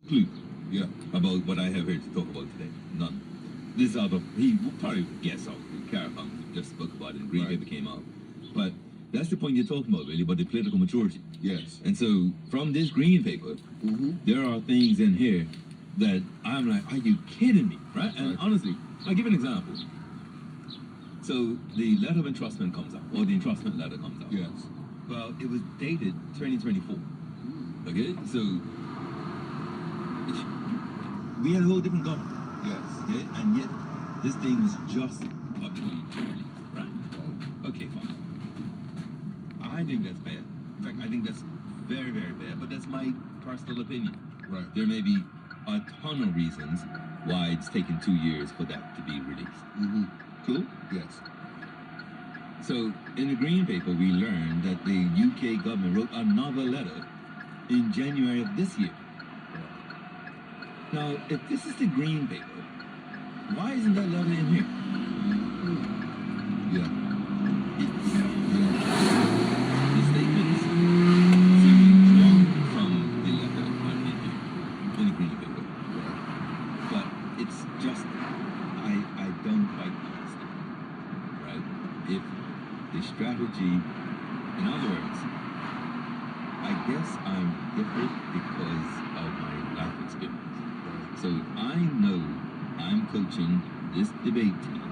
clue Yeah. about what I have here to talk about today. None. This is out of, he would probably guess out the Caracon just spoke about it and Green Right. Paper came out. But that's the point you're talking about, really, about the political maturity. Yes. And so from this Green Paper, there are things in here that I'm like, are you kidding me? Right? And Right. honestly, I'll give you an example. So the letter of entrustment comes out, or the entrustment letter comes out. Yes. Well, it was dated 2024. Okay? So we had a whole different government. Yes. Okay? And yet this thing was just publicly released. Right? Okay, fine. I think that's bad. In fact, I think that's very, very bad. But that's my personal opinion. Right. There may be a ton of reasons why it's taken 2 years for that to be released. Cool? Yes. So in the Green Paper, we learned that the UK government wrote another letter in January of this year. Now, if this is the Green Paper, why isn't that letter in here? Yeah. The statements seem drawn from the letter in here, in the Green Paper. But it's just, I don't quite understand, right? If the strategy, in other words, I guess I'm different because of my life experience. So if I know I'm coaching this debate team,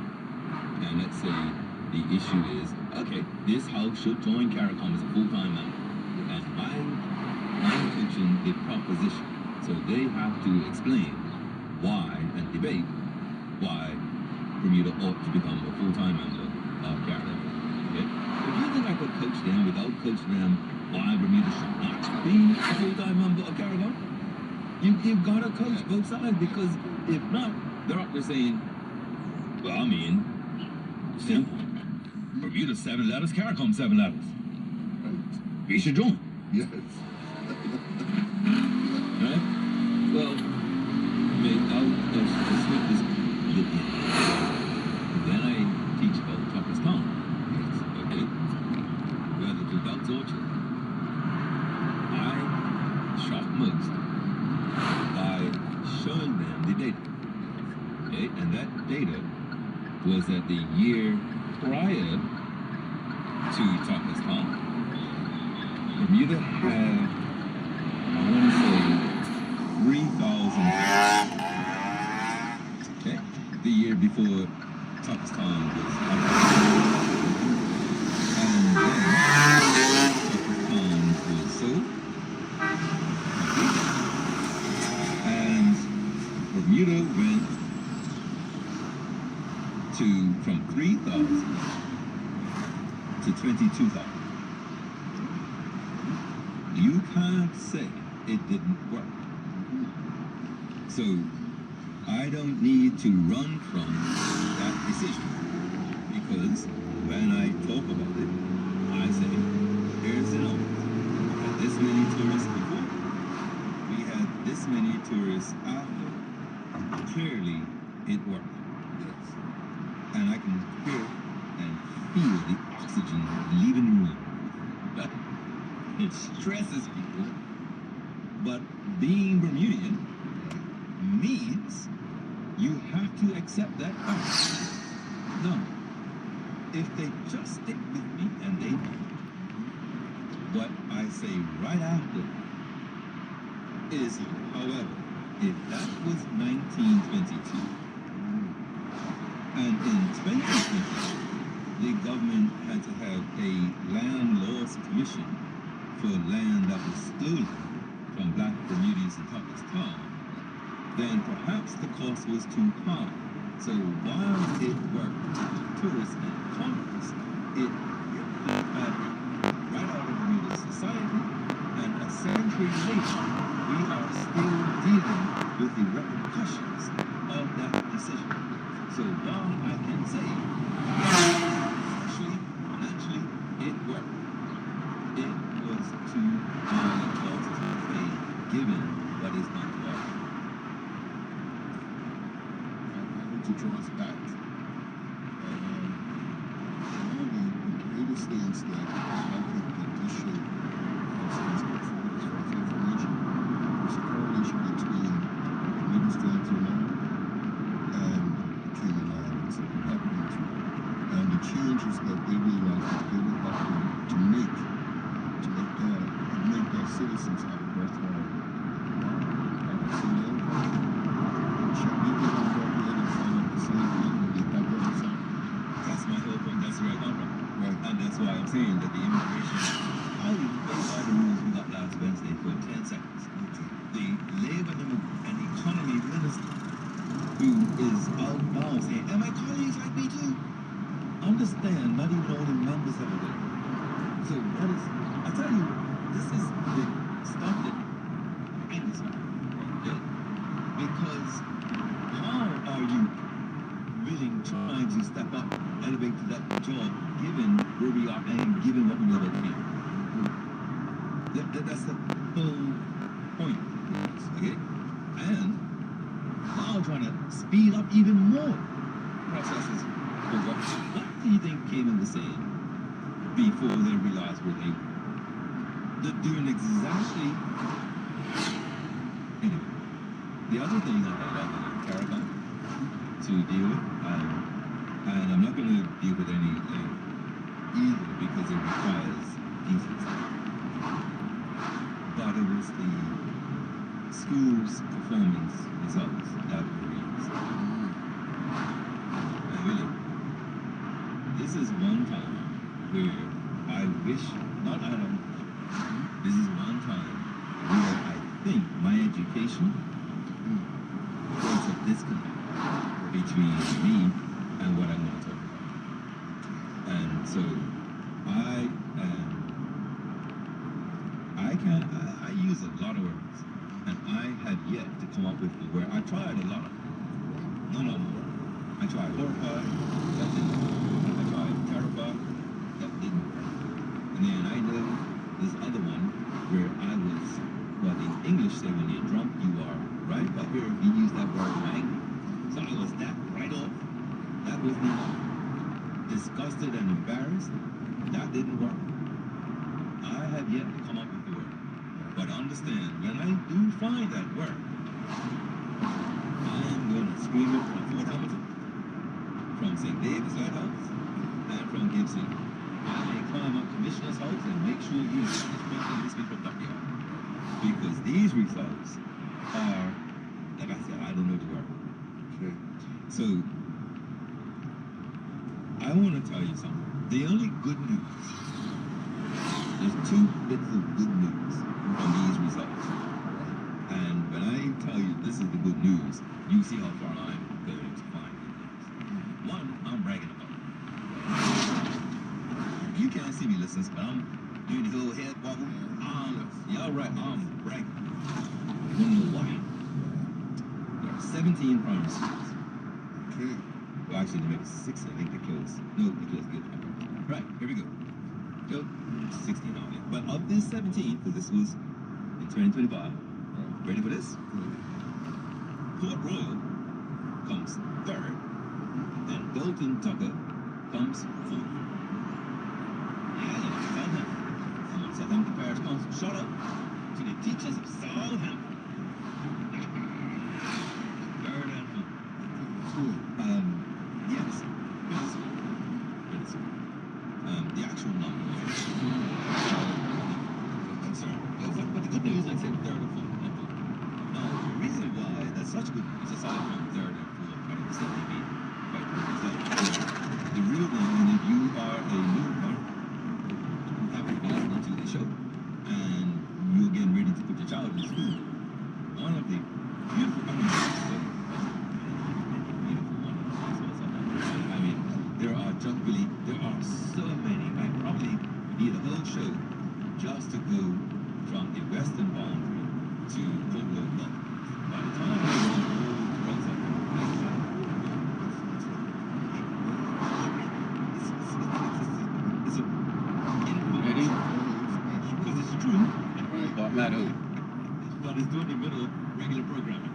and let's say the issue is, okay, this house should join CARICOM as a full-time member, and I'm coaching the proposition. So they have to explain why and debate why Bermuda ought to become a full-time member of CARICOM. Okay? If you think I could coach them without coaching them why Bermuda should not be a full-time member of CARICOM, you've got to coach both sides, because if not, they're up there saying, well, I mean, simple. Bermuda 7 letters, CARICOM 7 letters. Right. We should join. Yes. Right? Well, I mean, I'll slip this bit in. Then I teach about Tucker's Town. Yes. Okay? Whether to adults or children. I shock most by showing them the data. Okay? And that data was that the year prior to Tucker's Town, Bermuda had, I want to say, 3,000. Okay? The year before Tucker's Town was and then Tucker's Town was sold. And Bermuda went from 3,000 to 22,000. You can't say it didn't work. So I don't need to run from that decision, because when I talk about it, I say, here's the numbers. We had this many tourists before. We had this many tourists after. Clearly, it worked. Yes. And I can hear and feel the oxygen leaving the room. It stresses people, but being Bermudian means you have to accept that fact. Now, if they just stick with me and they do what I say right after is, however, if that was 1922, and in 2020, the government had to have a land loss commission for land that was stolen from black Bermudians in Tucker's Town, then perhaps the cost was too high. So while it worked for tourists and commerce, it ripped the fabric right out of Bermuda's society, and a century later, we are still dealing with the repercussions of that decision. So while I can say, actually, financially, it worked, it was too high a cost to pay, given what is not to offer. I want to draw us back. One of the greatest things that I think that this show has before this for information is a correlation between citizens have a birthright. So should we get on board with and follow the same thing with the government side? That's my whole point. That's where I come from. Right. And that's why I'm saying that the immigration, how you play by the rules we got last Wednesday for 10 seconds. The Labour and Economy Minister, who is out now saying, and my colleagues like me too, understand not even all the members have a vote. So that is, I tell you, this is the stuff that angers me. Okay? Because how are you willing, trying to step up, elevate to that job, given where we are and given what we know about people? That's the whole point. Okay? And now trying to speed up even more processes. For what do you think Cayman was saying before they realized where they were? They're doing exactly. Anyway, the other thing I had other than Caravan to deal with, and I'm not going to deal with any either because it requires decency. But it was the school's performance results that were released. And really, this is one time where I wish, not I don't, this is one time where I think my education creates a disconnect between me and what I want to talk about. And so I use a lot of words, and I have yet to come up with the word. I tried a lot of them. None of them work. I tried horrified, that didn't work. I tried terrified, that didn't work. And then I know this other one where I was, what in English say when you're drunk you are, right? But here he used that word angry. So I was that right off. That was not disgusted and embarrassed. That didn't work. I have yet to come up with the word. But understand, when I do find that word, I'm going to scream it from Fort Hamilton, from St. David's Lighthouse, and from Gibson. I may climb up Commissioner's house and make sure you this from backyard. Because these results are, like I said, I don't know the word. Okay. So, I want to tell you something. The only good news, there's two bits of good news from these results. And when I tell you this is the good news, you see how far I'm going to find good news. One, I'm bragging about it. You can't see me, listeners, but I'm doing the whole head wobble. Y'all right, I'm bragging. You know why? There are 17 primary schools. Okay. Well, actually, they make 6, I think they close. No, they close good. Right, here we go. So, 16 on it. But of this 17, because this was in 2025, ready for this? Port Royal comes 3rd, then Dalton Tucker comes 4th. Yeah, Southampton. Southampton Parish Council. Shout out to the teachers of Southampton. 3rd and 4th. Yes, pretty soon. The actual number. But the good news, like I said, 3rd and 4th. Now, the reason why that's such good news, aside from 3rd and 4th, I don't say they mean quite the real thing, and if you are a newcomer, you haven't been listening to the show, and you're getting ready to put your child in school, one of the beautiful, there are just really, there are so many. I probably need a whole show just to go from the western boundary to Port Royal Gulf. By the time I go on the road to run something, it's a ready? Because it's true. But it's doing the middle of regular programming.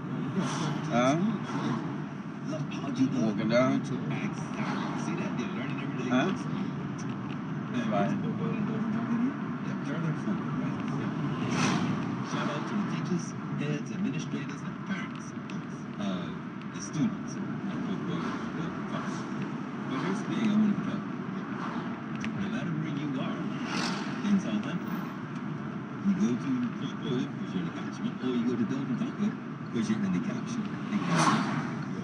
Look, how'd you know? Walking down. Exactly. See that? They're learning every day. Huh? Right. Yeah, 3rd and 4th, right? Yeah. Shout out to the teachers, heads, administrators, and parents of the students at Port Royal College. But here's the thing I want to tell you. No matter where you are in Southampton, you go to Fort Worth because you're in the catchment, or you go to Dover Tucker because you're in the caption.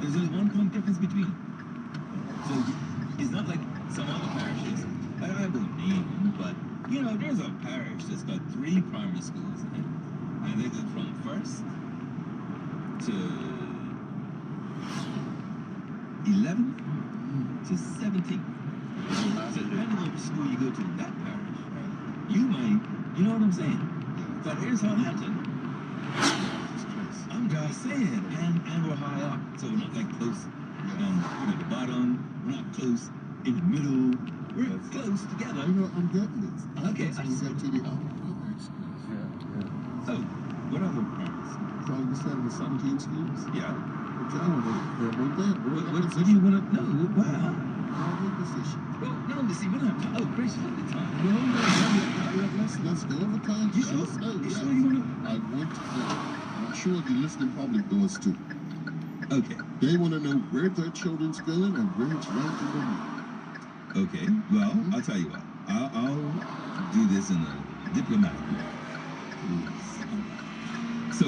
There's only 1 point difference between them. So it's not like some other parishes. I won't name them, but you know, there's a parish that's got 3 primary schools in it, and they go from first to 11th to 17th. So depending on the school you go to in that parish, you might, you know what I'm saying? But here's Southampton. I'm just saying, and we're high up, so we're not like close at the bottom. We're not close in the middle. We're close together. You know, I'm getting it. Okay, So we get to the primary schools. So, what other primary schools? So you said the 17 schools? Yeah. Okay, I want to hear about that. What do you want to know? Wow. What position? Well, no, but see, we don't have time. Oh, gracious, look at the time. Let's go over time. You sure? You sure you want to? I want to know. I'm sure the listening public does too. Okay. They want to know where their children's going and where it's ranked in Bermuda. Okay. Well, I'll tell you what. I'll do this in a diplomatic way. So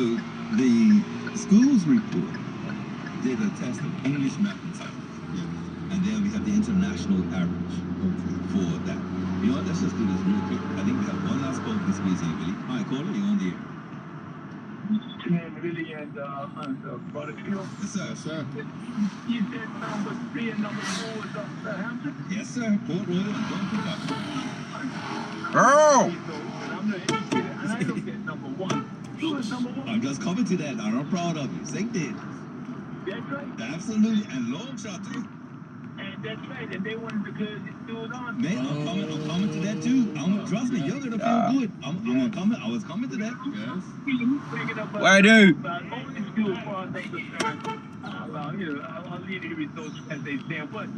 the schools report did a test of English, math, and science. And then we have the international average for that. You know what? Let's just do this real quick. I think we have one last call for this piece here, Billy. Hi, caller, you're on the air. Billy and Butterfield. Yes, sir. Yes, sir. You said number 3 and number 4 was up Southampton? Yes, sir. Port Royal and Don't Forget. Oh! And I'm not interested, and I looked at number 1. Who was number 1? I'm just coming to that, and I'm proud of you. St. David's. That's right. Absolutely. And long shot, too. And that's right. And they wanted to go do it on. Man, I'm coming to that, too. Trust me, you're going to feel good. I'm coming. I was coming to that. Yes. I do. About only school as far as I'm concerned. You know, I'll leave the results as they stand. But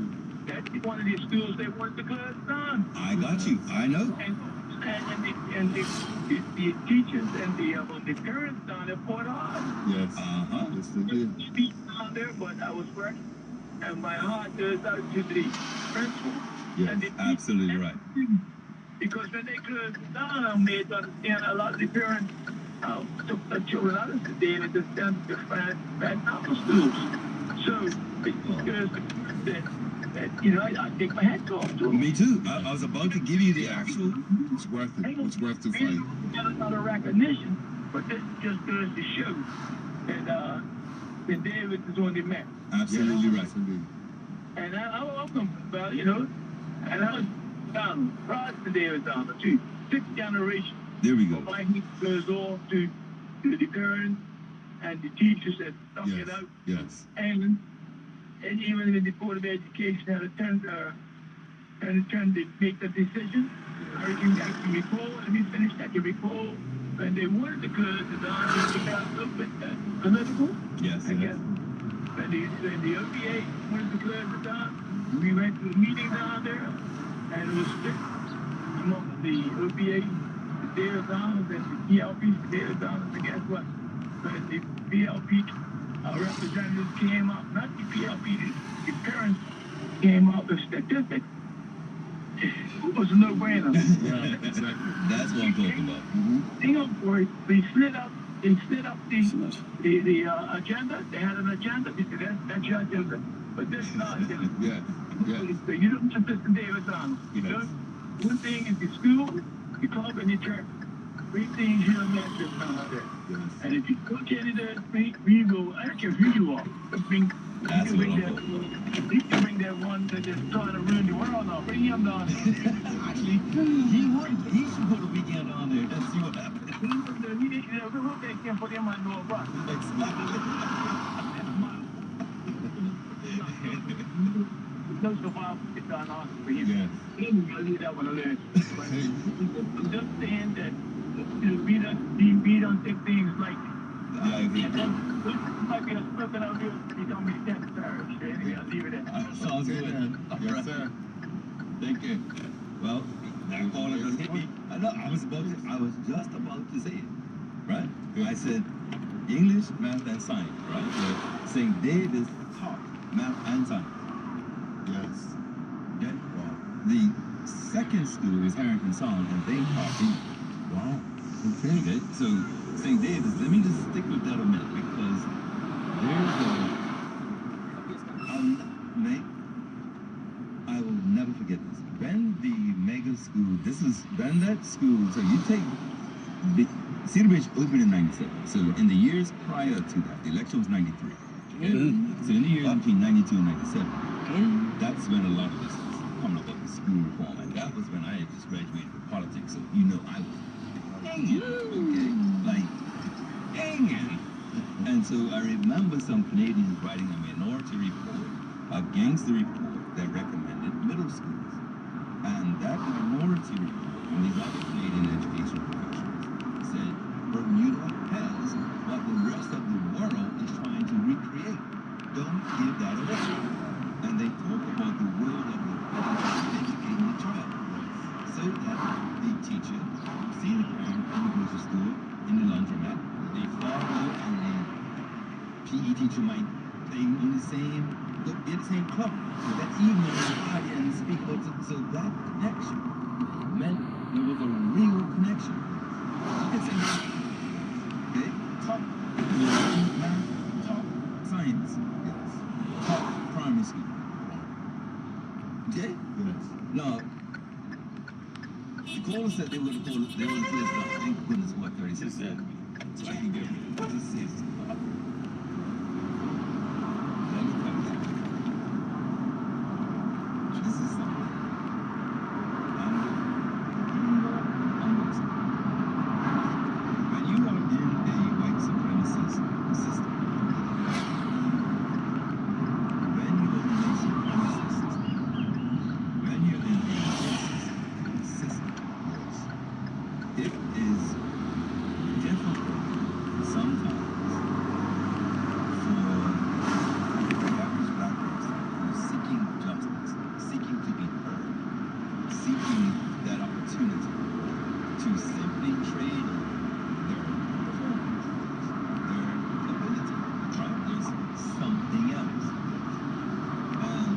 that's one of these schools they wanted to close down. I got you. I know. And the teachers and the parents down there fought hard. Yes. Uh-huh. Yes, they did. Speak down there, but I was working, and my heart goes out to the principal. Yes, and the absolutely right. Because when they closed it down, they had to understand a lot of the parents took their children out of the day and just sent to find alpha schools. So it just goes to that, you know, I take my hat off to them. Me too. I was about to give you the actual. It's worth it. It's worth the We fight. got a lot of recognition, but this just goes to show that David is on the map. Absolutely right. Yes, indeed. And I welcome about, you know, and I was down, proud to David Donald too. 6th generation. There we go. My heat goes off to the parents and the teachers that stuck Yes. it out. Yes. And even when the Board of Education had a turn to make the decision, I can recall, let me finish, I can recall when they wanted to close it down, they got a little bit political. Yes. I guess when the OPA wanted to close it down, we went to a meeting down there, and it was strict among the OPA, the Dale Donalds, and the PLP, the Dale Donalds, and guess what? When the PLP representatives came up, not the PLP, the parents came up with statistics. It was a no-brainer. Yeah, exactly. That's what I'm talking about. They slid up the agenda. They had an agenda. They said, that's your agenda. But this is not agenda. Yeah. Yeah. So you don't just listen to David Donald. Yes. You know, one thing is the school, the club, and the church. 3 things you don't have to there. Yes. And if you cook any of those 3, we will, I don't care who you are. That's what I'm talking about. You can bring that one that is trying to ruin the world now. Bring him down there. Actually, he should put a weekend on there and see what happens. We hope they can put him on no bus. No survival is done on for him. Yes. I'll leave that one alone. But I'm just saying that we don't take things like Yeah, I agree. might be a spoken out here. You don't be that parish. Anyway, I'll leave it at that. Sounds Okay, good. then. All Yes, right. sir. Thank you. Well, that caller just hit me. I know. I was just about to say it. Right? I said English, math, and science. Right? So St. David's taught math and science. Yes. Okay? Wow. The second school is Harrington Sound, and they taught English. Wow. Okay. Okay, so St. David's, let me just stick with that a minute because there's mate, I will never forget this. When the mega school, when that school, so you take, Cedar Ridge opened in 97. So in the years prior to that, the election was 93. Okay? So in the years between 92 and 97, that's when a lot of this was coming up with the school reform. And that was when I had just graduated with politics. So you know I was hanging, okay? Like, hanging. And so I remember some Canadians writing a minority report against the report that recommended middle schools. And that minority report from these other Canadian education professionals said Bermuda has what the rest of the world is trying to recreate. Don't give that away. And they talk about the world of educating the child. So that the teacher see the parent in the grocery store, in the laundromat, the father and the PE teacher might play on the same, in the same club. So that evening, party and speak about it. So that connection meant there was a real connection. It's a, okay, top math, top science, yes, top primary school. Okay? Yes. Now, the caller said they were the call. They were the close down. Thank goodness, what 36 seconds. So I can get what is this? Let me tell you something. This is something. I'm gonna say. When you are in a white supremacist system, when you are in a supremacist system, when you're in a racist system, it is difficult sometimes for the average black person who's seeking justice, seeking to be heard, seeking that opportunity to simply trade their performance, their ability. Right? There's something else. And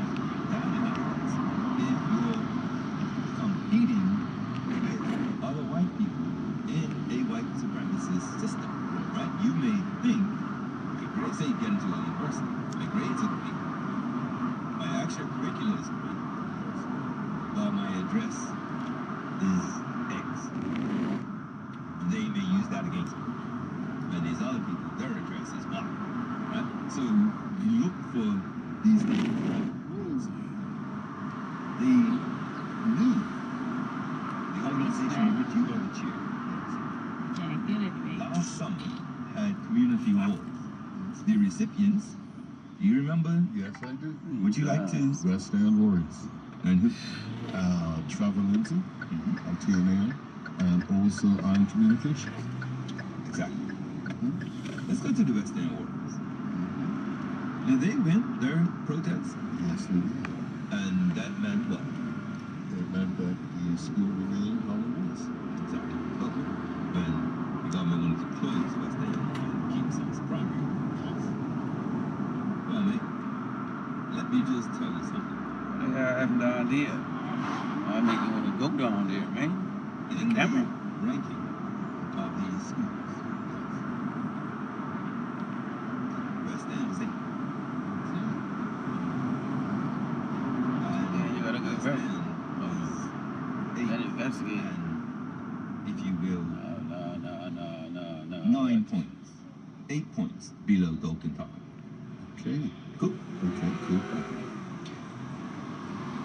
that happens if you're competing with other white people in a white supremacist system. Right? You may think, my grades, say you get into a university, my grades are great, my extracurricular is great, but my address is X. They may use that against me. And these other people, their address is Y. Right? So you look for these things, right? The new, the organization in which you are the chair, Can't get it, baby. last summer had community awards. The recipients, do you remember? Yes, I do. Would you like to? West End Warriors. And who? Trevor Lindsay of TNN, and also Iron Communications. Exactly. Let's go to the West End Warriors. Did they win their protest? Yes, they did. And that meant what? It meant that the school remained how it was. Exactly. But when the government wanted to close West End and keep some primary. Well, mate, let me just tell you something. I have no idea. I make you want to go down there, man. In the Camera. ranking of these schools, West End is 8. Yeah, you gotta go West back. End is 8. Gotta investigate. And, if you will, No. 9 points. 8 points below Dalton Top. Okay. Cool. Okay, cool.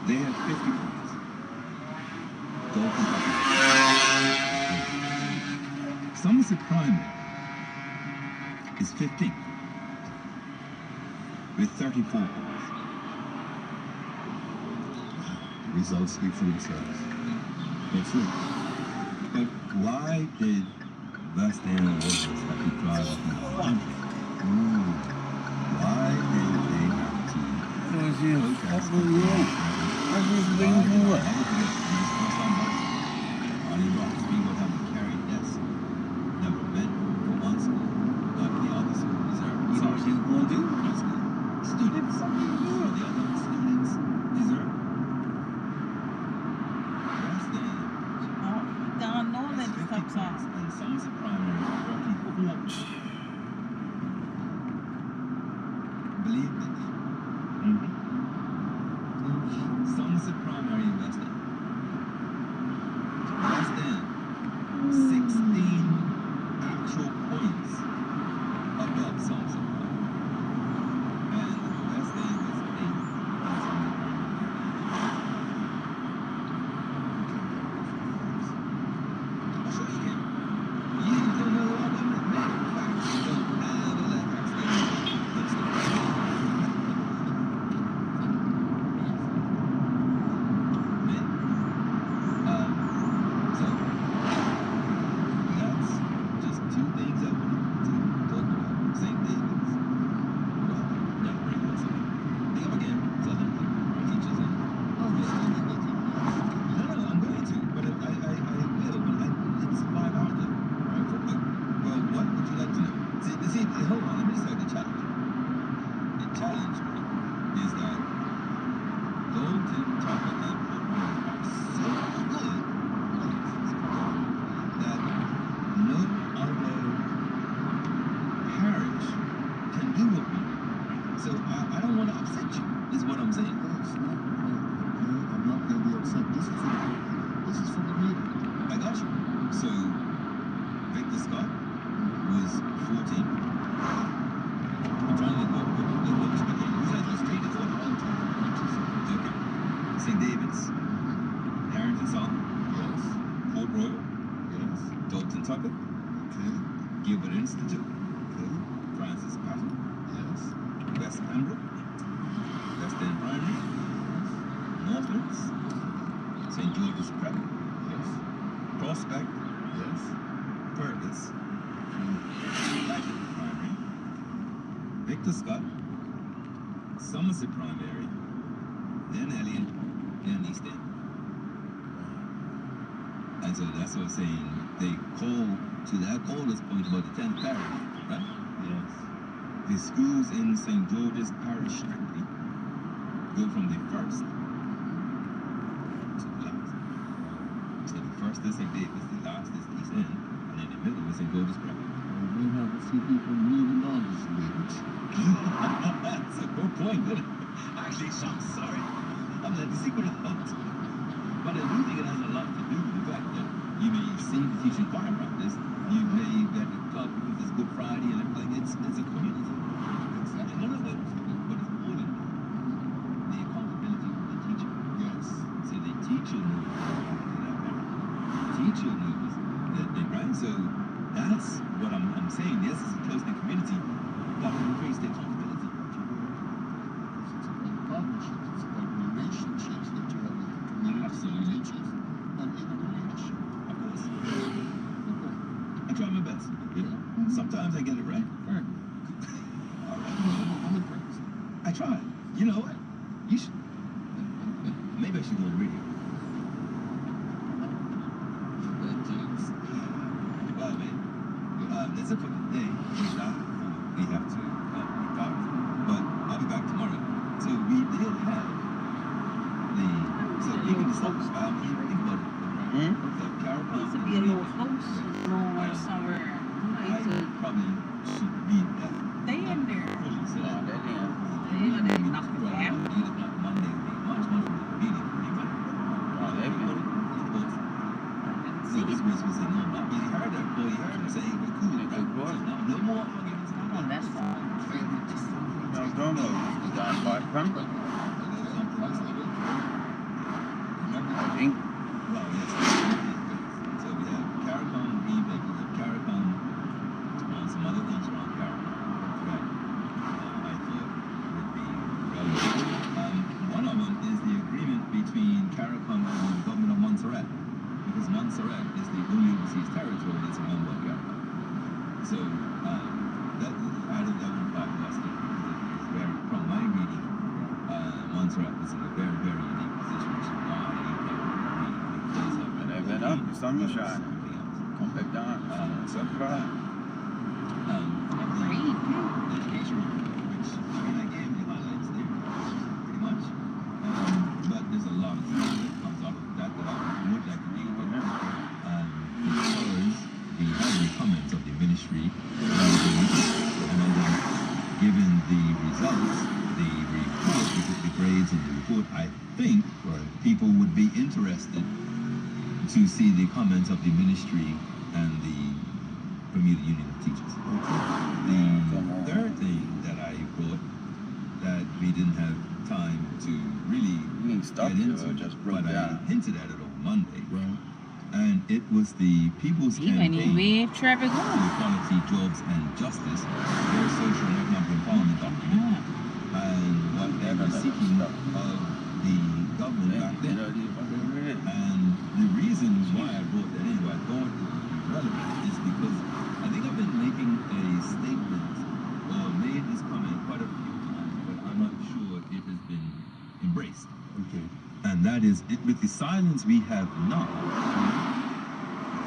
They had 50 points. Dalton Top. Somerset Primary is 15th with 34 points. The results speak for themselves. That's it. But why did West End Warriors have to drive up in the 100? Why did they have to protest? I'm just waiting for what? Arnie Rocks, we would have a carried desk. Never meant for one school, but the other school deserved. You know what she was gonna do? One school. Students, the other students deserve. West End Oh, down no has let 50 stop points, sign. and some Institute, Okay. Francis Patton, Yes. West Pembroke, West End Primary, Northlands, St. George's Prep, Yes. Prospect, Yes. Purvis, Lightning Primary, Victor Scott, Somerset Primary, then Elliott, then East End. And so that's what I'm saying. They call to that callers point about the 10th parish, right? Yes. The schools in St. George's Parish strictly go from the first to the last. So the first is St. David's, the last is East End, and in the middle is St. George's Prep. We may have a few people moving on this language. That's a good point, isn't it? Actually, I'm sorry. I'm not the secret of that. But I do think it has a lot to do with the fact that you may see the teaching choir practice, you may get the club because it's Good Friday and everything. It's a community. Exactly. And none of it, but it's more than that. The accountability of the teacher. Yes. So the teacher knows the teacher knows that they, right? So that's what I'm saying. Yes, it's a close-knit community, but it increases the accountability. Because it's about partnerships, it's about relationships that you have with the community, Absolutely. the teachers, and even the leadership. Of course. Okay. I try my best. You know? Sometimes I get it right. Very good. I'm impressed. I try. You know what? You should. Maybe I should go on radio. Well, man, that's it for today. We have to depart. But I'll be back tomorrow. So we did have the. So we can stop. You think about it. Hmm? The Caribbean. Used to be a little house somewhere. somewhere. I Used to probably should read that. stay in there. Fully so Oh, that. that damn. They knock it Right, down. 8 o'clock Monday will be much more convenient. Oh, that man. So this was say, no, I'm not really heard that boy. You heard me say, we're cool. Yeah, good boy. No more forgiveness. I'm on that side. No, don't know. You got five pounds. I think. Well, yes. So we have Caricom remake, we have Caricom, some other things around Caricom that I thought would be relevant. One of them is the agreement between Caricom and the government of Montserrat, because Montserrat is the only overseas territory that's a member of Caricom. So that I don't that won't apply to us because it is very, from my reading, Montserrat is in a very, very unique position, which is why it does have And they've been up, the sun was shining. something else. Come back down. So That's right. Rain, too. Education, which I mean, I gave the highlights there, pretty much. But there's a lot of stuff that comes out of that that I would like to deal with. Because we have the comments of the ministry, and I think, given the results, the report, the grades of the report, I think people would be interested to see the comments of the ministry and the Bermuda Union of Teachers. The third thing that I brought that we didn't have time to really You ain't stuck get to into, it, just broke but I down. hinted at it on Monday, Right. and it was the People's He ain't even Campaign be traffic for going. Equality, Jobs, and Justice, their social and economic empowerment document, and what they were seeking of the government back then. And the reason why I brought that in, why I thought it would be relevant, is because I think I've been making a statement or made this comment quite a few times, but I'm not sure it has been embraced. Okay. And that is, with the silence we have now,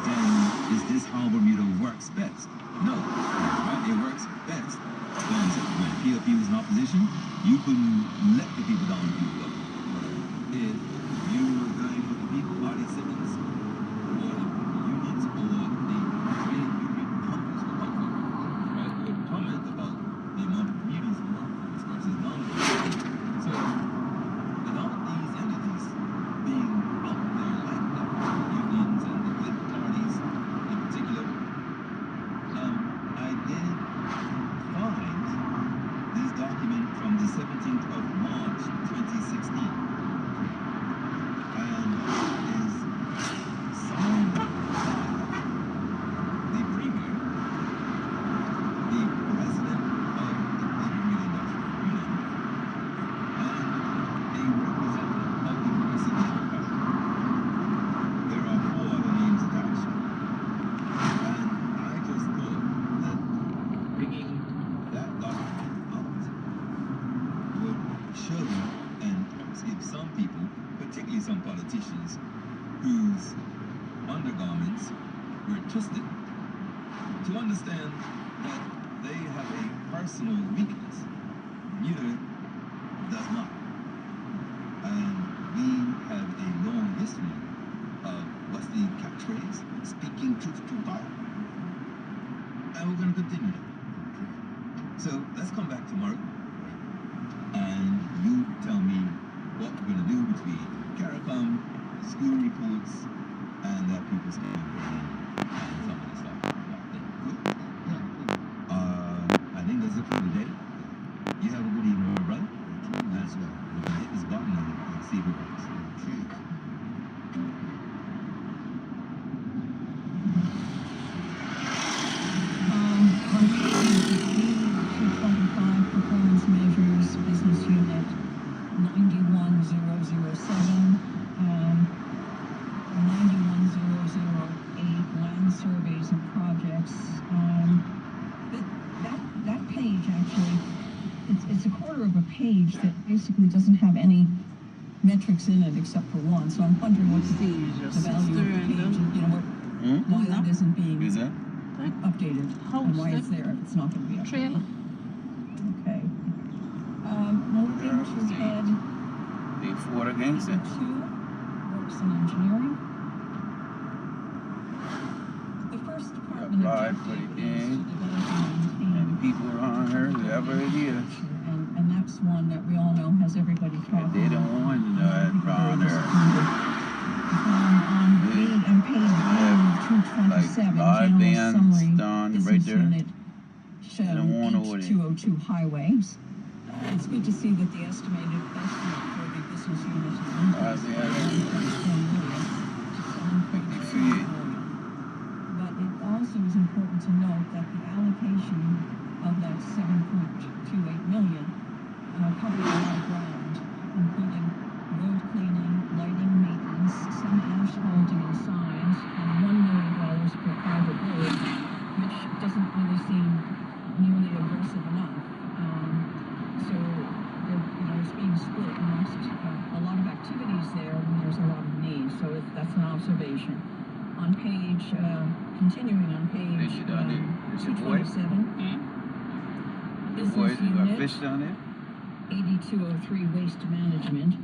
then is this how Bermuda works best? No. Right? It works best when PLP was in opposition, you couldn't let the people down the people up. If you were going with the people, party siblings, or the unions, or the trade union companies were coming, right? Would comment about the amount of Bermudans in workforce versus non-workforce. So, without these entities being out there like that, unions and the political parties in particular, I did find this document from the 17th of March 2016. And it is the president of the Bermuda Industrial Union and a representative of the Progressive Labour Party. There are 4 other names attached. And I just thought that bringing that document out would show and perhaps give some people, particularly some politicians, whose undergarments were twisted, to understand that they have a personal weakness. Bermuda does not. And we have a long history of, what's the catchphrase? Speaking truth to power. And we're going to continue that. So let's come back tomorrow and you tell me what we're going to do between CARICOM, school reports, and that people's campaign and some of the stuff about that. Good? I think that's it for today. You have a good evening, my brother. That's well. We're going to hit this button and see if it works. On page 225, performance measures, business unit 91007, 91008, land surveys and projects. That page actually, it's a quarter of a page that basically doesn't have any metrics in it except for one. So I'm wondering what's the value of the page, and you know what, why that isn't being Is that? updated, and why it's there if it's not going to be updated. Okay. Moving to head They fought against it. 2, works and engineering. The first department Applied objective for the is to game. develop and maintain And people around her, whoever it is, and that's one that we all know has everybody talking. they don't want around her. On page 227, live general bands summary, done right business there. unit don't want over there. H202 highways. It's good to see that the estimated estimate for the business unit is increased by 1.4 million to 7.2 million. But it also is important to note that the allocation of that 7.28 million covers a lot of ground, including road cleaning, lighting, maintenance, some asphalting and signs, and $1 million per private road, which doesn't really seem nearly aggressive enough. So it's being split amongst a lot of activities there, and there's a lot of need. So that's an observation. On page, continuing on page 227, business unit Fish down there? 8203 waste management.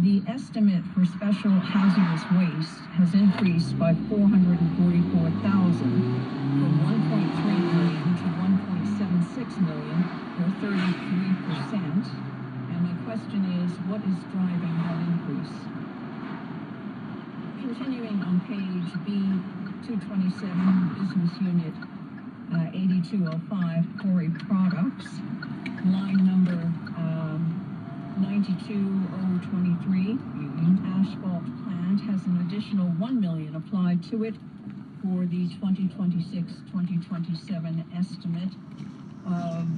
The estimate for special hazardous waste has increased by $444,000 from 1.3 million to 1.76 million, or 33%. And my question is, what is driving that increase? Continuing on page B227, business unit 8205, quarry products, line number 92023, asphalt plant has an additional $1 million applied to it for the 2026-2027 estimate of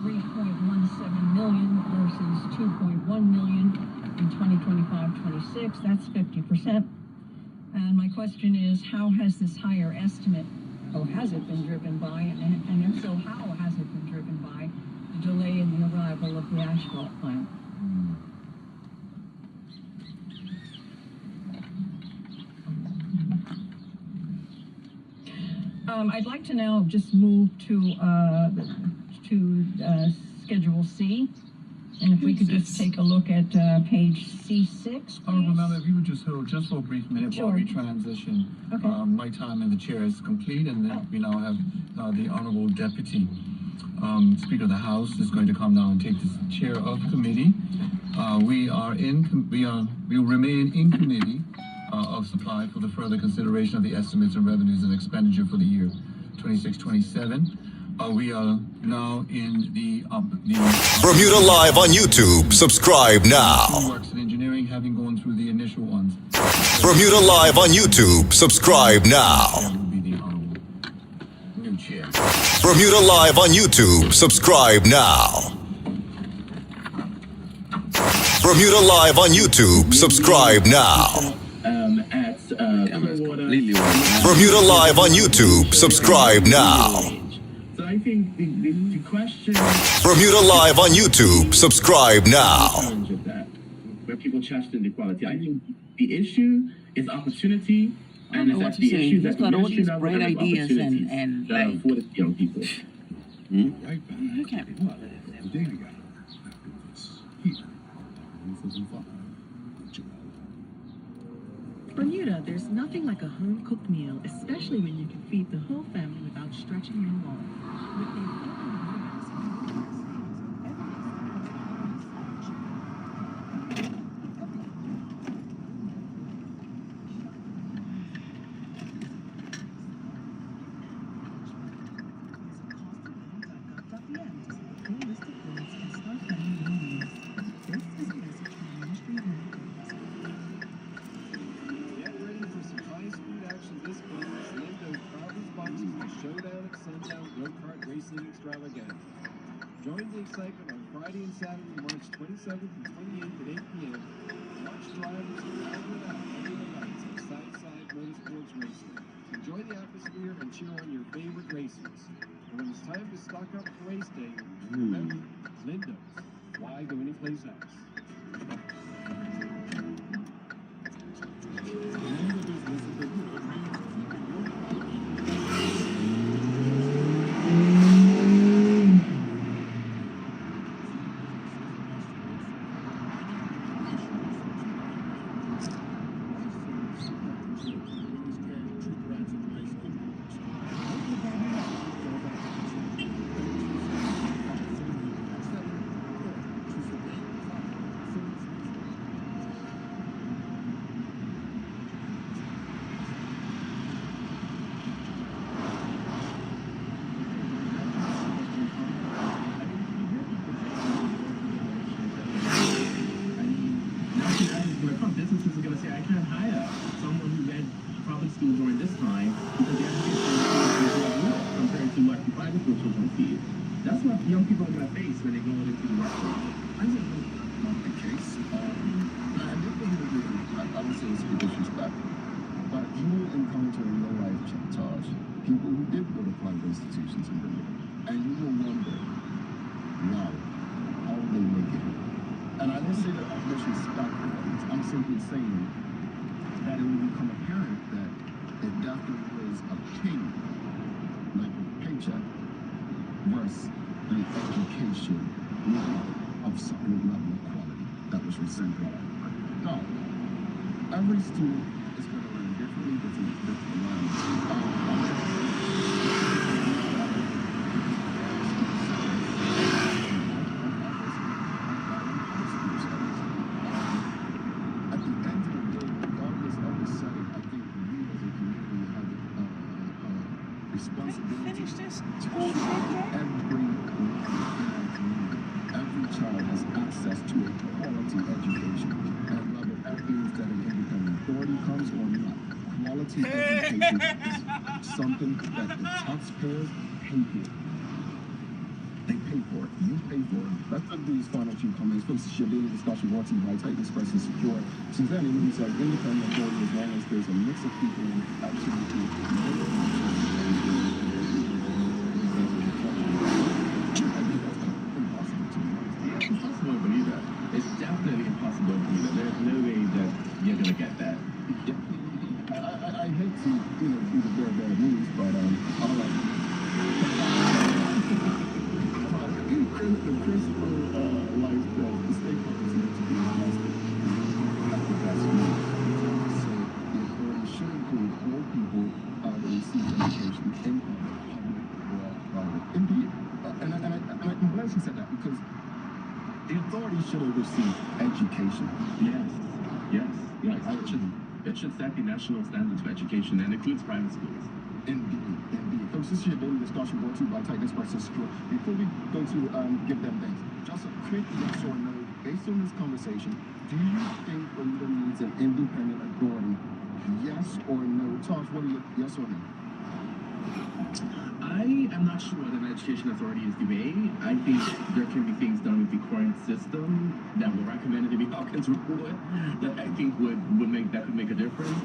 3.17 million versus 2.1 million in 2025-26. That's 50%. And my question is, how has this higher estimate, or has it been driven by, and if so, how has it been driven by the delay in the arrival of the asphalt plant? I'd like to now just move to Schedule C, and if we could just take a look at page C6. Honorable Member, if you would just hold just for a brief minute while we transition. Okay. My time in the chair is complete, and then we now have the Honorable Deputy Speaker of the House is going to come down and take the chair of committee. We will remain in committee of supply for the further consideration of the estimates and revenues and expenditure for the year 26-27. We are now in the Bermuda Live on YouTube. Subscribe now. Works and engineering, having gone through the initial ones. Bermuda Live on YouTube. Subscribe now. Will be the honorable new chair. Bermuda Live on YouTube. Subscribe now. Bermuda Live on YouTube. Subscribe now. Completely right. Bermuda Live on YouTube. Subscribe now. So I think the question Bermuda Live on YouTube. Subscribe now. challenge of that, where people question equality. I think the issue is opportunity, I and don't know it's what the to say. issue He's that got the all issue these that bright there is ideas opportunities and that are like, afforded to young people. I can't be bothered with them. Today I got this here. Bermuda, there's nothing like a home-cooked meal, especially when you can feed the whole family without stretching your wall. With the Get ready for some high-speed action this month as Lando proudly sponsors the Showdown at Sundown Go-Kart Racing Extravaganza. Join the excitement on Friday and Saturday, March 27th and 28th at 8 p.m. Watch drivers ride it out under the lights at Southside Motorsports Racing. Enjoy the atmosphere and cheer on your favorite racers. And when it's time to stock up for race day, remember, Lindo's. Why go anyplace else? Businesses are going to say, I can't hire someone who went public school during this time because the education is low compared to what the private school children fees. That's what young people are going to face when they go into the workforce. I think that's not the case. I don't say it's a disrespect, but you will encounter in your life, Taj, people who did go to private institutions in Bermuda, and you will wonder, wow, how did they make it? And I don't say that I'm disrespectful. I'm simply saying that it will become apparent that it definitely was a pay, like a paycheck, versus an education of certain level of quality that was presented. Now, every student is going to learn differently, different levels. At the end of the day, regardless of the setting, I think we as a community have a responsibility Finish this. to ensure every child has access to a quality education. And whether that means that an independent authority comes or not, quality education is something that the taxpayers pay for. They pay for it. You pay for it. Let's do these final two comments. Folks, this is your daily discussion brought to you by Titan Express and Secure. Suzanne Lee says independent authority as long as there's a mix of people in absolutely Impossible to believe that. It's definitely impossible to believe that. There's no way that you're going to get that. I hate to, be the bad news, but the principle life that the stakeholders need to be invested at the best way. So the authority should include all people that receive education in public or private. Indeed, I'm glad she said that because the authority should oversee education. Yes. It should set the national standards for education and includes private schools. Indeed. Folks, this is your daily discussion brought to you by Titan Express and Secure. Before we go to give them thanks, just a quick yes or no, based on this conversation, do you think Bermuda needs an independent authority? Yes or no? Taj, what are your yes or no? I am not sure whether an education authority is the way. I think there can be things done with the current system that were recommended in the Hawkins report that I think would make a difference.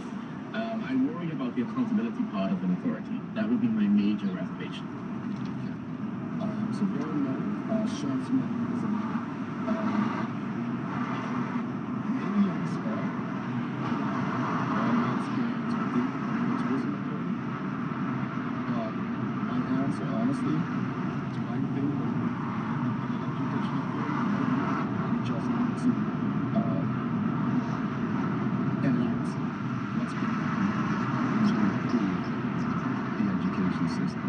I worry about the accountability part of an authority. That would be my major reservation. So very low, Sean Smith is a maybe on the spot. My experience with it, which wasn't important. But my answer, honestly, to my thing, an education authority, just need to enact what's been recommended to improve the education system.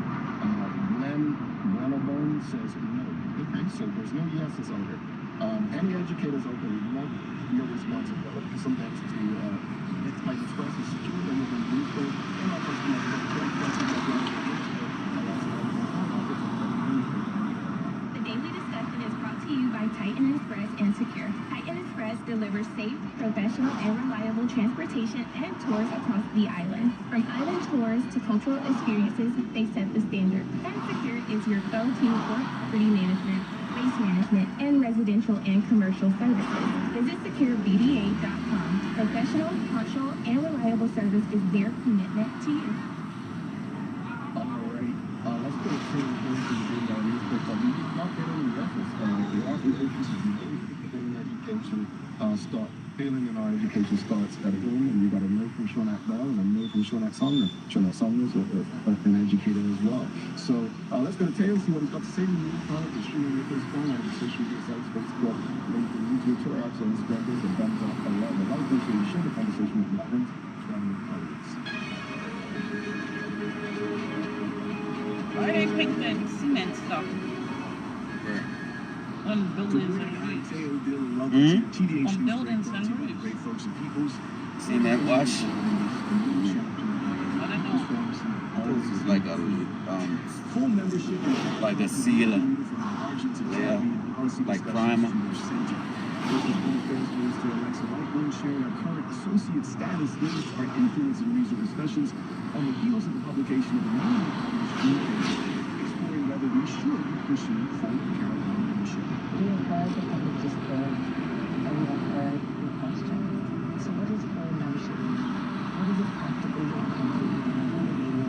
Glenn says no. Okay, so there's no yeses out here. Any educators out there, we love your responsibility sometimes to express a secure and within Bloomsburg and our personal The Daily Discussion is brought to you by Titan Express and Secure. Titan Express delivers safe, professional, and reliable transportation and tours across the island. From island tours to cultural experiences, they set the standard. And Secure is your go-to for property management, waste management, and residential and commercial services. Visit securebda.com. Professional, partial, and reliable service is their commitment to you. Alright, let's go to the newspaper. We did not get any reference. The organizations of failing education failing in our education starts at home, and we got a note from Shonak Bell and a note from Shonak Sumner. Shonak Sumner is an educator as well. So let's go to Taylor, see what he's got to say. We need to the streaming with his phone on the social media sites, Facebook, LinkedIn, YouTube, Twitter, apps, and Instagram. There's a thumbs up, a love, a lot of things. So you share the conversation with your friends, family, colleagues. Why are they putting cement stuff on buildings and roofs? On buildings and roofs. Cement wash. I don't know. This is like a Full membership like a sealer. Yeah, like primer. Sharing our current associate status limits are influencing recent discussions on the heels of the publication of a newly published communication exploring whether we should pursue full Carolina membership. We have heard the public discourse, and we have heard the questions. So what does full membership mean? What does it practically mean?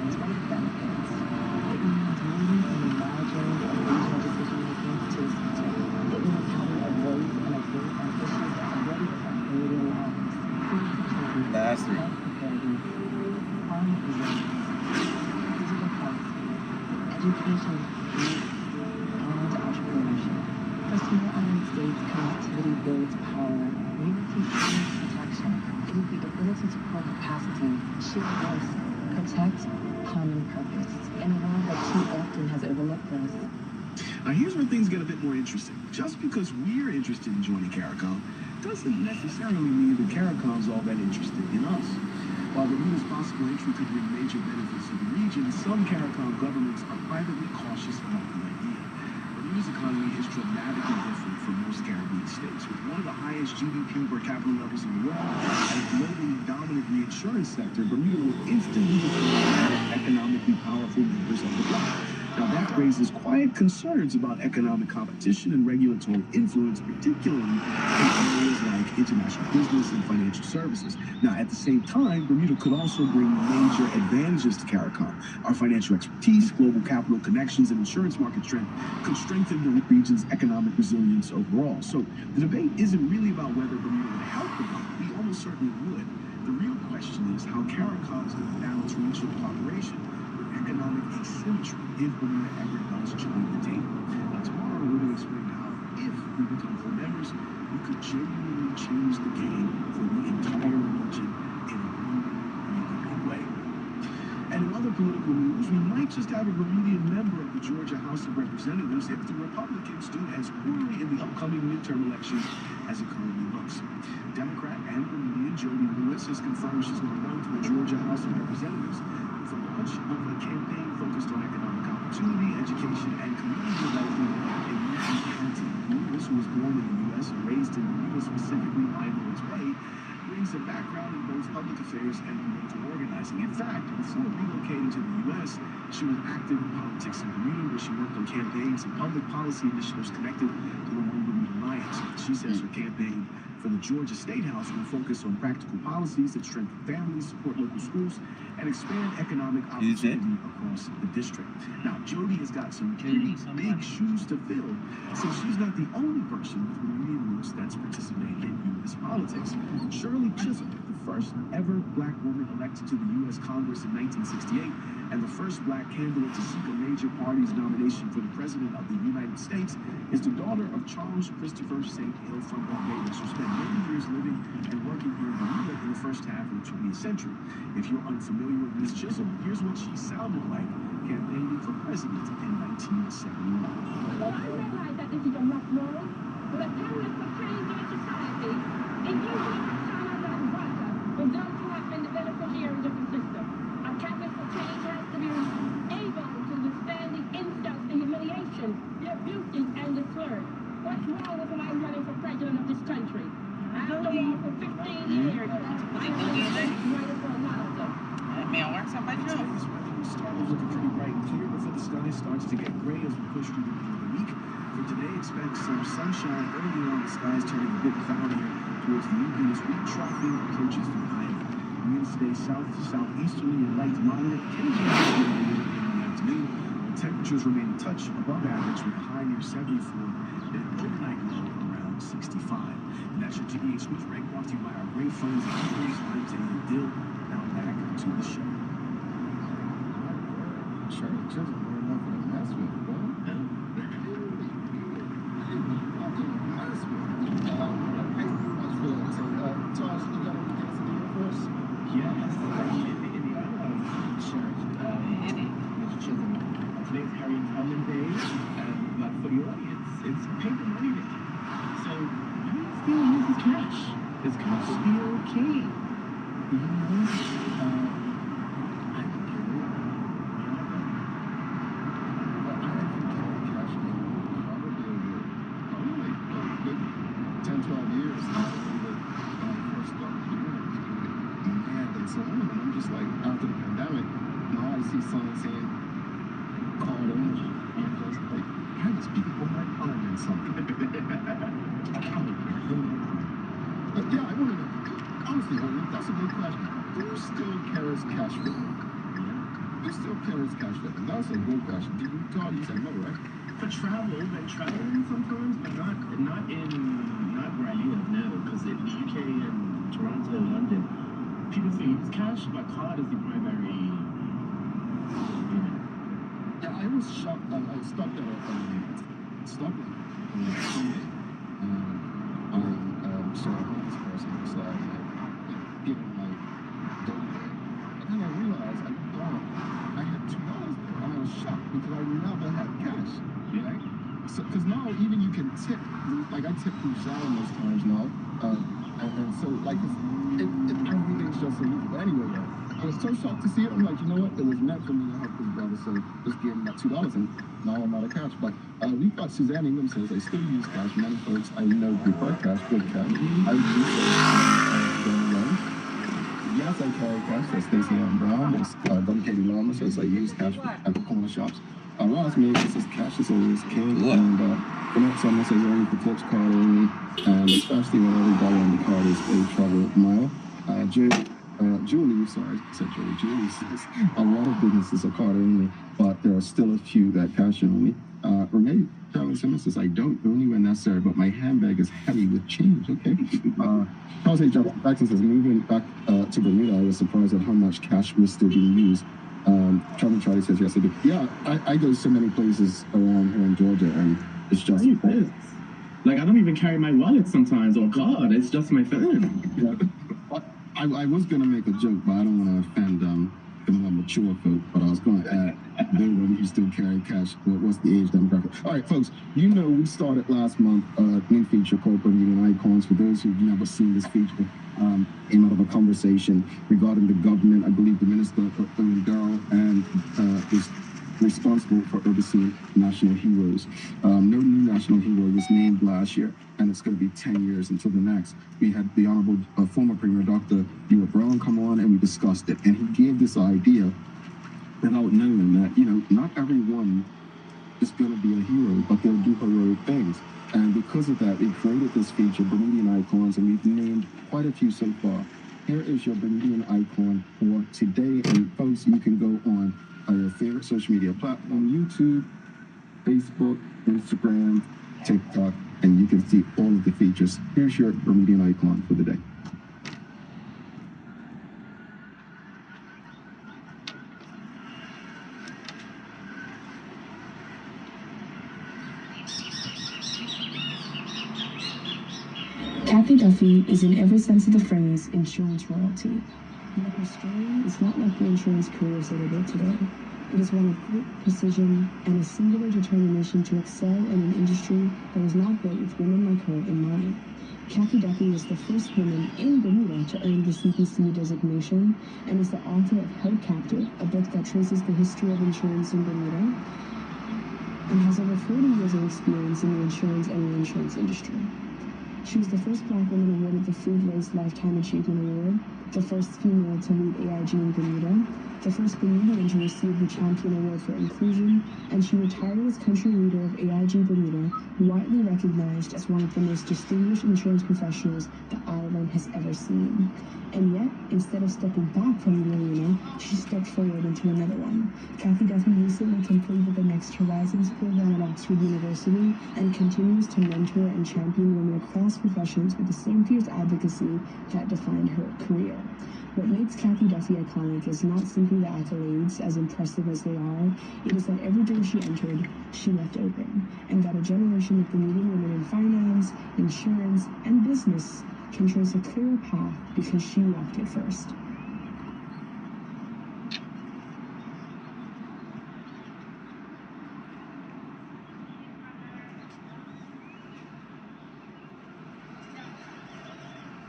What are the benefits? It means moving from the margins of regional decision-making to the center. It means having a voice and a vote on issues that already affect Canadian lives. Food security, Last week. health preparedness, climate resilience, digital policy, education, and entrepreneurship. For small island states, connectivity builds power. Unity builds protection. It is the ability to pull capacity, share voice, protect common purpose. In a world that too often has overlooked this. Now here's where things get a bit more interesting. Just because we're interested in joining CARICOM doesn't necessarily mean that CARICOM's all that interested in us. While Bermuda's possible entry could bring major benefits to the region, some CARICOM governments are privately cautious about the idea. Bermuda's economy is dramatically different from most Caribbean states, with one of the highest GDP per capita levels in the world and a globally dominant reinsurance sector. Bermuda will instantly become one of the economically powerful members of the bloc. Now that raises quiet concerns about economic competition and regulatory influence, particularly in areas like international business and financial services. Now at the same time, Bermuda could also bring major advantages to CARICOM. Our financial expertise, global capital connections, and insurance market strength could strengthen the region's economic resilience overall. So the debate isn't really about whether Bermuda would help the bloc. We almost certainly would. The real question is how CARICOM is going to balance regional cooperation with economic asymmetry if Bermuda ever does join the table. Now tomorrow we're going to explain how, if we become full members, we could genuinely change the game for the entire region in a really big way. And in other political news, we might just have a Bermudian member of the Georgia House of Representatives if the Republicans do as poorly in the upcoming midterm elections as it currently looks. Democrat and Bermudian Jody Lewis has confirmed she's going to run for the Georgia House of Representatives with the launch of a campaign focused on economic opportunity, education, and community development in Newton County. Lewis, who was born in the U.S. and raised in Bermuda, specifically Minelands Bay, brings a background in both public affairs and political organizing. In fact, before relocating to the U.S., She was active in politics in Bermuda, where she worked on campaigns and public policy initiatives connected to the One Bermuda Alliance. She says her campaign for the Georgia State House will focus on practical policies that strengthen families, support local schools, and expand economic opportunity across the district. Now, Jody has got some pretty big shoes to fill, since she's not the only person with Bermudian roots that's participating in U.S. politics. Shirley Chisholm, the first ever black woman elected to the U.S. Congress in 1968, and the first black candidate to seek a major party's nomination for the President of the United States, is the daughter of Charles Christopher St. Hill from Barbados, who spent many years living and working here in Bermuda in the first half of the 20th century. If you're unfamiliar with Ms. Chisholm, here's what she sounded like campaigning for president in 1971. Well, I realize that this is a rough road, but a catalyst for change in society, including personas and workers, with those who have been the beneficiaries of the system. A catalyst for change has to be able to withstand the insults, the humiliation, the abuses, and the slurs. What's wrong with why I'm running for president of this country? After all, for 15 years, I've been running for a lot of them. Today's weather started looking pretty bright and clear before the sky starts to get gray as we push through the end of the week. For today, expect some sunshine early on. The sky is turning a bit cloudier towards the evening as weak troughing approaches the island. Winds stay south to southeasterly and light to moderate, occasionally in the afternoon. The temperatures remain a touch above average with a high near 74 and an overnight low around 65. And that's your GBH News Break, brought to you by our great friends at Hebrews. I'm Daniel Dill. Now back to the show. Shirley Chisholm, we're enough of a mess with it, bro. Tosh, you got any guys in the Air Force? Yes, in the church, Mr. Chisholm. Today's Harry and Tubman Day, but for the audience, it's paper money day. So, why do you still use his cash? Is cash still king? You know, I don't get it. But I actually carry cash in probably like a good 10, 12 years since when I first started doing it. And so on. And I'm just like, after the pandemic, now I see signs saying card only. I'm just like, I just people my card and something. But yeah, I want to know. Honestly, that's a good question. Who still carries cash with them? Who still carries cash with them? That's a good question. Did you tell you said no, right? For travel, and traveling sometimes, but not where I live now, because in the UK and Toronto and London, people say use cash, but card is the primary. Yeah, I was shocked. I stopped at a stoplight on Sunday. I saw a homeless person beside me, give him my dough bag. And then I realized I thought I had $2 there, and I was shocked because I never had cash. Right? So, because now even you can tip, like I tip through shower most times now, and so like everything's just so easy. But anyway, I was so shocked to see it. I'm like, you know what? It was meant for me to help this brother, so just give him that $2, and now I'm out of cash. But we've got Suzanne Ingham says I still use cash. Many folks I know prefer cash, good cash. I use yes, I carry cash. That's Stacey Ann Brown. There's Katie Lama says I use cash at the corner shops. Ross Mason says cash is always king. And Bennett Summer says only for tips, card only, and especially when every dollar on the card is a travel mile. Julie, sorry, I said Julie says a lot of businesses are card only, but there are still a few that cash only. Renee Charlie Simmons says I don't only when necessary, but my handbag is heavy with change. Okay. Charles A. Jackson says moving back to Bermuda, I was surprised at how much cash was still being used. Charlie says yes, I do. Yeah, I go so many places around here in Georgia, and it's just like I don't even carry my wallet sometimes or card. It's just my phone. Yeah. I was gonna make a joke, but I don't want to offend the more mature folk. But I was going to add, those who still carry cash. What's the age demographic? All right, folks. You know we started last month a new feature called Bermudan Icons. For those who've never seen this feature, came out of a conversation regarding the government. I believe the Minister Owen Darrell and is responsible for overseeing national heroes. No new national hero was named last year, and it's going to be 10 years until the next. We had the Honorable former Premier Dr. Ewart Brown come on, and we discussed it. And he gave this idea without knowing that, not everyone is going to be a hero, but they'll do heroic things. And because of that, we created this feature, Bermudian Icons, and we've named quite a few so far. Here is your Bermudian icon for today. And folks, you can go on your favorite social media platform, YouTube, Facebook, Instagram, TikTok, and you can see all of the features. Here's your Bermudian icon for the day. Kathy Duffy is in every sense of the phrase insurance royalty. Yet her story is not like the insurance careers that are built today. It is one of great precision and a singular determination to excel in an industry that was not built with women like her in mind. Kathy Duffy is the first woman in Bermuda to earn the CPC designation and is the author of Held Captive, a book that traces the history of insurance in Bermuda, and has over 40 years of experience in the insurance and reinsurance industry. She was the first Black woman awarded the Food Waste Lifetime Achievement Award, the first female to lead AIG in Bermuda, the first Bermudian to receive the Champion Award for Inclusion, and she retired as country leader of AIG Bermuda, widely recognized as one of the most distinguished insurance professionals the island has ever seen. And yet, instead of stepping back from the arena, she stepped forward into another one. Kathy Duffy recently completed the Next Horizons program at Oxford University and continues to mentor and champion women across professions with the same fierce advocacy that defined her career. What makes Kathy Duffy iconic is not simply the accolades, as impressive as they are. It is that every door she entered, she left open, and that a generation of Bermudian women in finance, insurance, and business can trace a clearer path because she walked it first.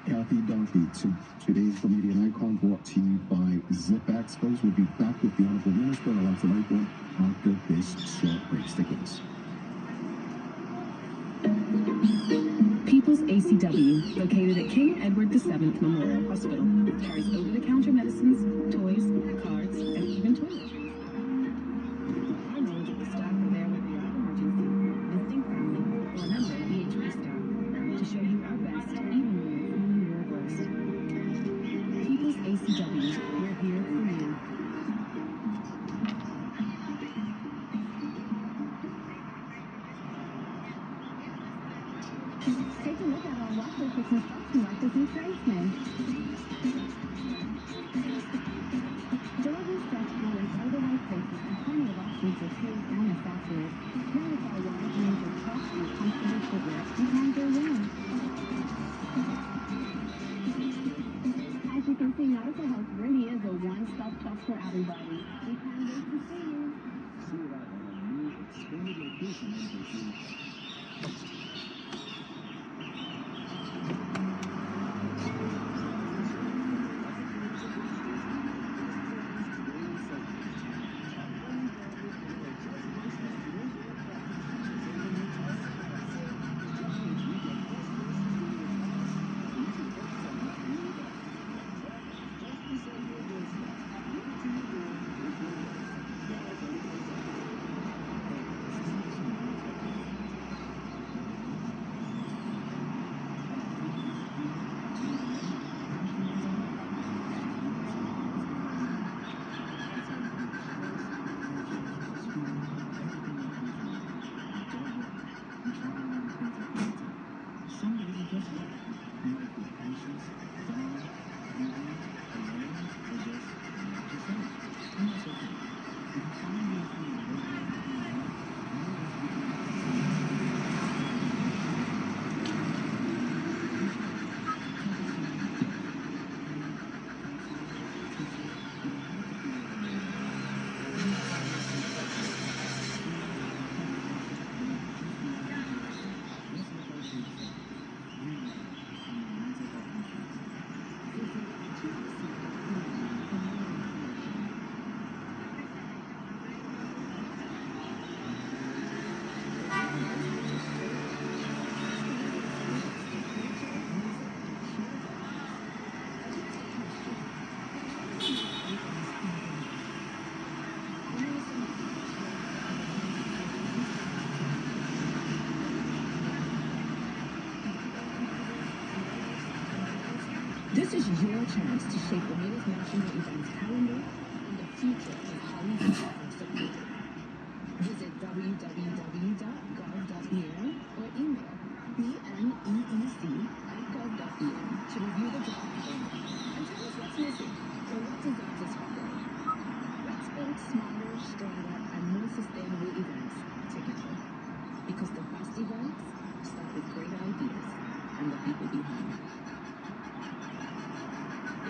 Kathy Duffy, today's Bermudian icon, brought to you by Zip-X. Folks, we'll be back with the Honorable Minister of Icon after this short break. Stick with us. People's ACW, located at King Edward VII Memorial Hospital, carries over-the-counter medicines, toys, cards, and even toiletries. Our knowledgeable staff are there whether you're at emergency, visiting family, or a member of BHP staff, to show you our best even when you're feeling your worst. People's ACW, we're here for you. Take a look at our roster for construction workers and tradesmen. Delivery stretch in all the right places and plenty of options for trades and accessories. Here with our wide range of trucks and comfortable footwear, you can go wrong. As you can see, Nautical Health really is a one-stop shop for everybody. We can't wait to see you. See you at our new expanded location in Bermuda. This is your chance to shape Bermuda's national events calendar and the future of Hollywood support. Visit www.gov.bn or email bneec@gov.bn to review the draft calendar and tell us what's missing or what deserves its spotlight. Let's build smarter, stronger, and more sustainable events together. Because the best events start with great ideas and the people behind them.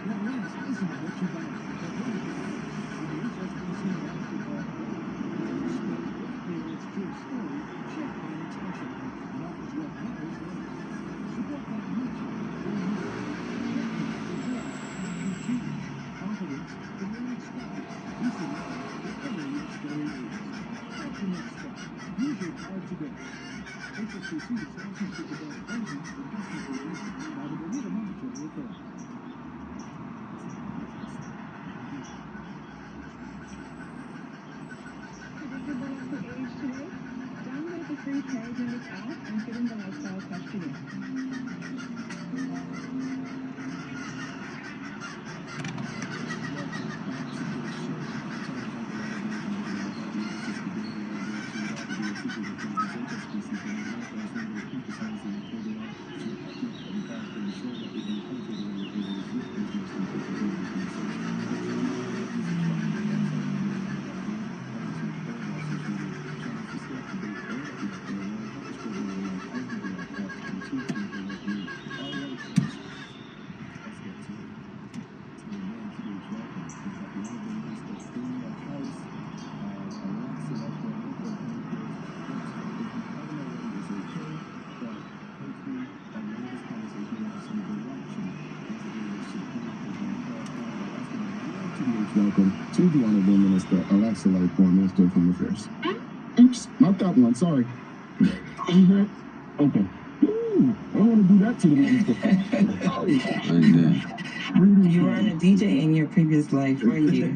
Now, last, this is what you got. The HSBC basketball player, experienced true story, check on its action. That is what matters most. Support that much. Confidence, the winning style. This is whatever your story is. What's the next step? Use your power today. HSBC is sponsorship about engines and customer relations by the Bermuda Monetary Authority. Download the free Paradigmatic app and fill in the lifestyle questionnaire. Welcome to the Honorable Minister Alexa Lightborn, Minister of Home Affairs. Oops, not that one, sorry. Okay. Ooh, I don't want to do that to the minister. You weren't a DJ in your previous life, were you?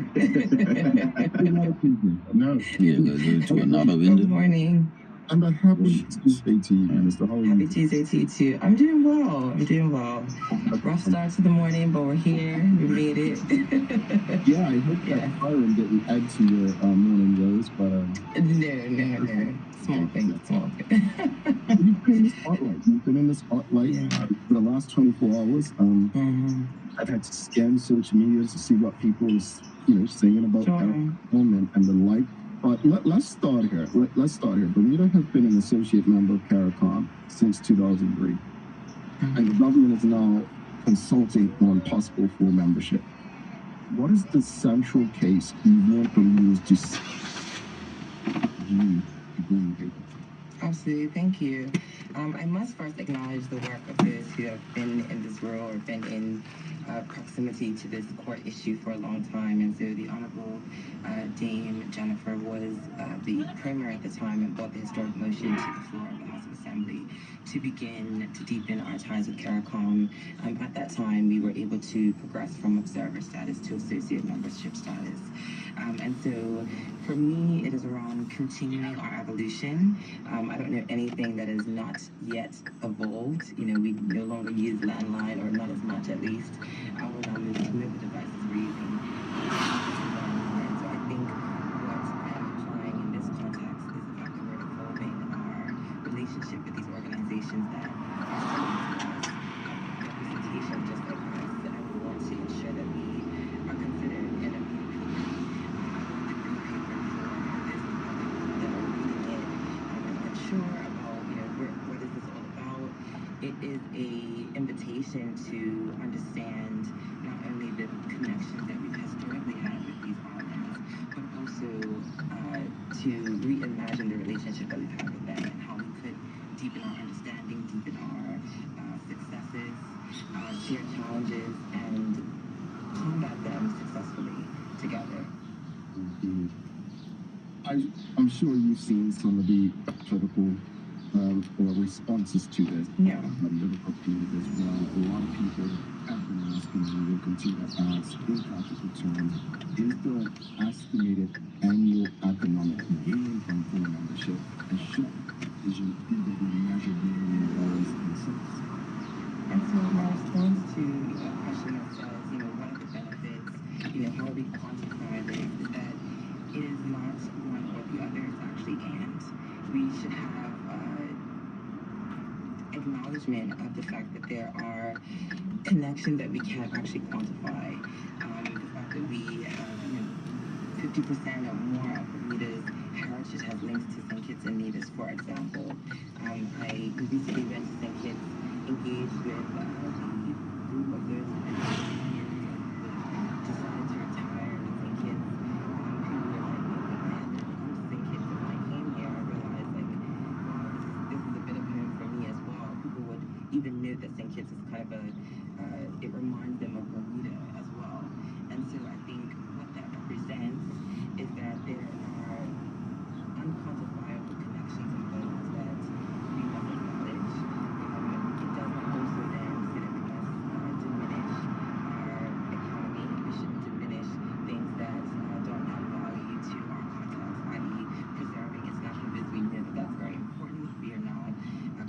No. Yeah, go to another Good window. morning. And a happy Tuesday to you, Minister. How are Happy you? Tuesday to you too. I'm doing well. I'm doing well. Rough start to the morning, but we're here. We made it. Yeah, I hope that siren didn't add to your morning woes, but No. Small thing. you've been in the spotlight. You've been in the spotlight for the last 24 hours. I've had to scan social media to see what people is, saying about CARICOM and the like. But let's start here. Let's start here. Bermuda has been an associate member of CARICOM since 2003, and the government is now consulting on possible full membership. What is the central case you want Bermudians to see? Absolutely, thank you. I must first acknowledge the work of those who have been in this role or been in proximity to this court issue for a long time. And so the Honorable Dame Jennifer was the premier at the time and brought the historic motion to the floor of the House of Assembly to begin to deepen our ties with CARICOM. At that time, we were able to progress from observer status to associate membership status. And so for me, it is around continuing our evolution. I don't know anything that is not yet evolved. We no longer use landline, or not as much at least. I will now move to mobile devices we're using. And so I think what I am applying in this context is the fact that we're evolving our relationship with these organizations that are representation just like us, and we want to ensure that we are considered in a sure about what is this all about. It is a invitation to understand not only the connections that we've historically had with these partners, but also to reimagine the relationship that we've had with them and how we could deepen our understanding, deepen our successes, share challenges, and combat them successfully together. I'm sure you've seen some of the political responses to this. Yeah. Liverpool community as well. A lot of people have been asking, and will continue to ask, in practical terms, is the estimated annual economic gain from full membership a shift? Is you either be measured in dollars and cents? And so my response to a question that's shake hands. We should have acknowledgement of the fact that there are connections that we can't actually quantify. The fact that we have, 50% or more of Bermuda's heritage has links to St. Kitts and Nevis, for example. I recently went to St. Kitts, engaged with the group of those Italians who decided to retire in St. Kitts, who were like, man, I'm St. Kitts, and when I came here, I realized, like, wow, this is a bit of home for me as well. People would even note that St. Kitts is kind of it reminds them of Bermuda as well. And so I think what that represents is that there are unquantifiable connections and bonds that we must acknowledge. It does not also then say that we must diminish our economy. We shouldn't diminish things that don't add value to our context, i.e. preserving international business. We know that that's very important. We are not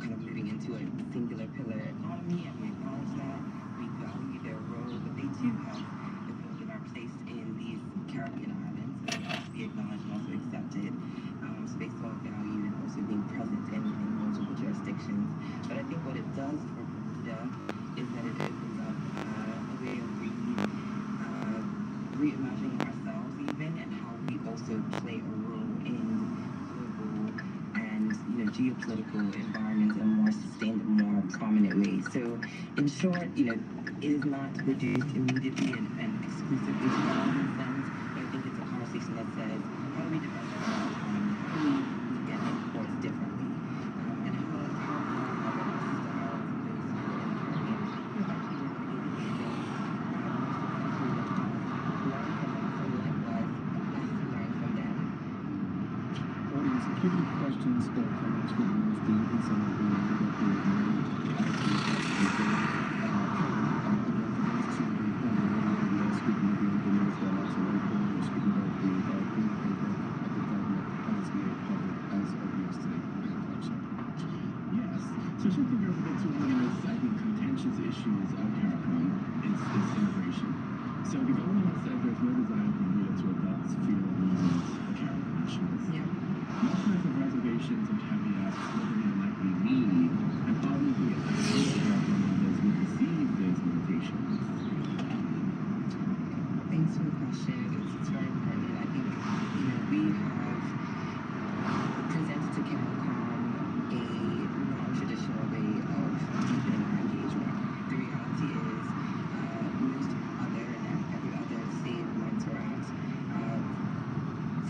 kind of moving into a singular pillar economy, and we acknowledge that. We value their role, but they too have a role that are placed in these Caribbean islands that have to be acknowledged and also accepted, based on value and also being present in multiple jurisdictions. But I think what it does for Bermuda is that it opens up a way of reimagining ourselves even, and how we also play a role in global and geopolitical environments in a more sustained, more prominent way. So in short, it is not reduced immediately and exclusively to development sense, but I think it's a conversation that says, how do we diversify our economy? How do we look at imports differently? And how our sister islands and those who are in the Caribbean, who have actually navigated these things most successfully than us, learn from us, and likewise us learn from them. Audience, if you have any questions or comments for the minister, you can send them to me. So shifting gears a bit to one of the most, I think, contentious issues of CARICOM is immigration. So the government has said there's no desire for Bermuda to adopt freedom of movement for CARICOM nationals. Yeah. Nationals have reservations and caveats what they might likely mean, and obviously a CARICOM members would receive those limitations. Thanks for the question. It's very important. I think, we have presented to CARICOM a non-traditional way of deepening our engagement. The reality is, most other and every other state Montserrat